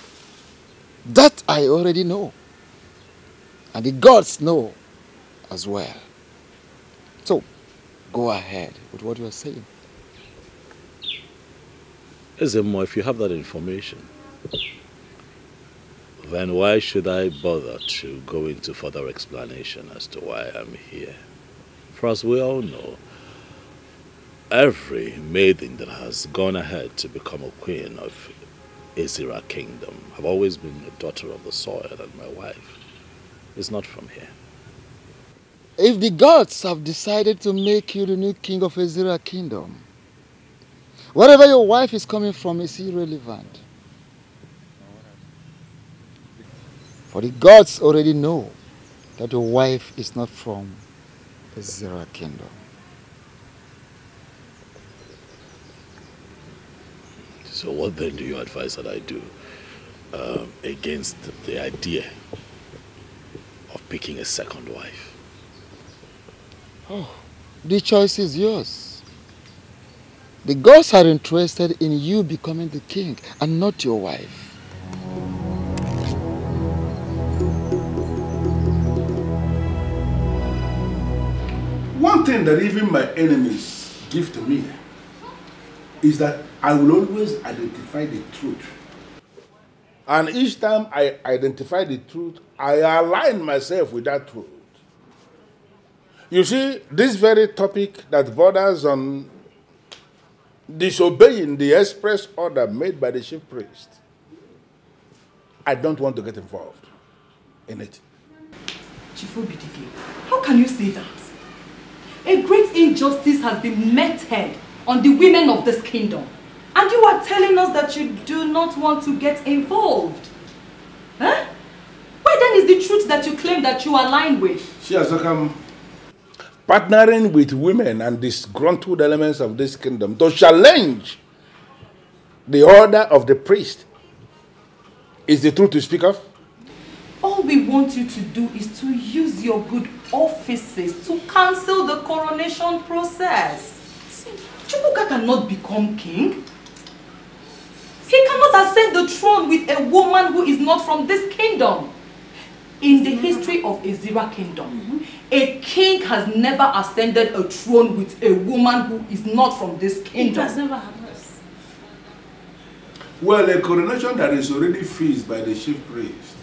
That I already know. And the gods know as well. So, go ahead with what you are saying. Ezemo, if you have that information, then why should I bother to go into further explanation as to why I'm here? For as we all know, every maiden that has gone ahead to become a queen of Ezira kingdom have always been a daughter of the soil, and my wife is not from here. If the gods have decided to make you the new king of Ezira kingdom, wherever your wife is coming from is irrelevant. For the gods already know that your wife is not from Ezra Kingdom. So what then do you advise that I do against the idea of picking a second wife? Oh, the choice is yours. The gods are interested in you becoming the king and not your wife. One thing that even my enemies give to me is that I will always identify the truth. And each time I identify the truth, I align myself with that truth. You see, this very topic that borders on disobeying the express order made by the chief priest, I don't want to get involved in it. Chief Obidike, how can you say that? A great injustice has been meted on the women of this kingdom. And you are telling us that you do not want to get involved. Huh? Where then is the truth that you claim that you align with? She has become partnering with women and disgruntled elements of this kingdom to challenge the order of the priest. Is the truth to speak of? All we want you to do is to use your good offices to cancel the coronation process. See, Chukwuka cannot become king. He cannot ascend the throne with a woman who is not from this kingdom. In the history of Ezira kingdom, a king has never ascended a throne with a woman who is not from this kingdom. It has never happened. Well, a coronation that is already fixed by the chief priest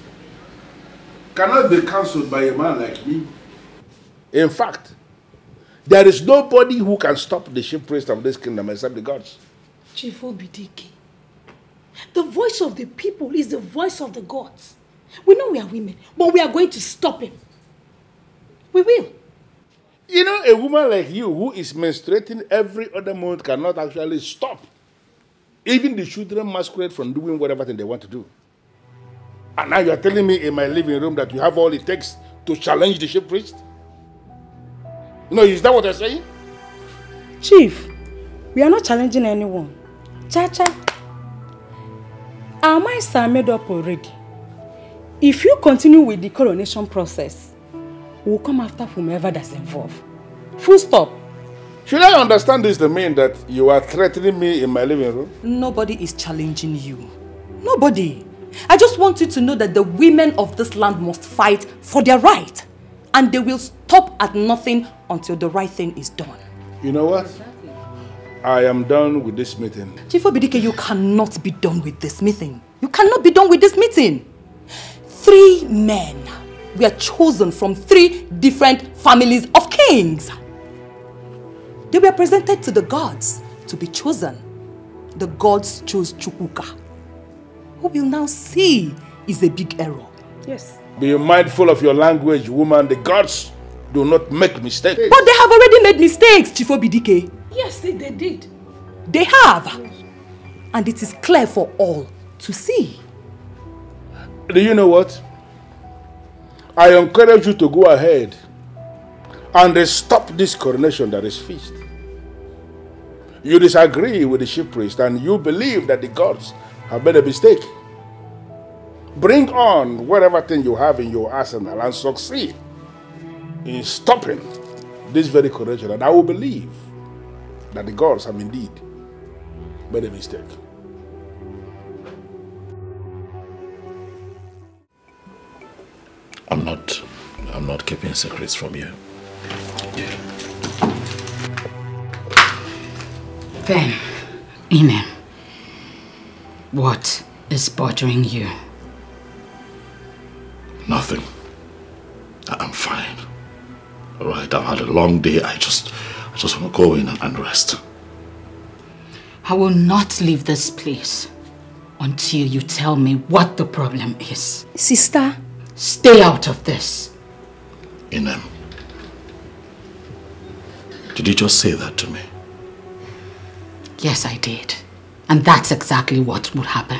cannot be cancelled by a man like me. In fact, there is nobody who can stop the chief priest of this kingdom except the gods. Chief Obidike, the voice of the people is the voice of the gods. We know we are women, but we are going to stop him. We will. You know, a woman like you who is menstruating every other month cannot actually stop even the children masquerade from doing whatever thing they want to do. And now you are telling me in my living room that you have all it takes to challenge the chief priest? No, is that what you're saying? Chief, we are not challenging anyone. Cha-cha. Our minds are made up already. If you continue with the coronation process, we'll come after whomever that's involved. Full stop. Should I understand this to mean that you are threatening me in my living room? Nobody is challenging you. Nobody. I just want you to know that the women of this land must fight for their right. And they will stop at nothing until the right thing is done. You know what? I am done with this meeting. Chief Obidike, you cannot be done with this meeting. You cannot be done with this meeting. 3 men were chosen from 3 different families of kings. They were presented to the gods to be chosen. The gods chose Chukwuka, who will now see is a big error. Yes. Be mindful of your language, woman. The gods do not make mistakes. But they have already made mistakes, Chief Obidike. Yes, they did. They have. And it is clear for all to see. Do you know what? I encourage you to go ahead and stop this coronation that is fixed. You disagree with the chief priest and you believe that the gods have made a mistake. Bring on whatever thing you have in your arsenal and succeed in stopping this very coronation, and I will believe that the gods have indeed made a mistake. I'm not keeping secrets from you. Then, Inem, what is bothering you? Nothing. I'm fine. Alright, I've had a long day. I just want to go in and rest. I will not leave this place until you tell me what the problem is. Sister, stay out of this. Inem, did you just say that to me? Yes, I did. And that's exactly what would happen.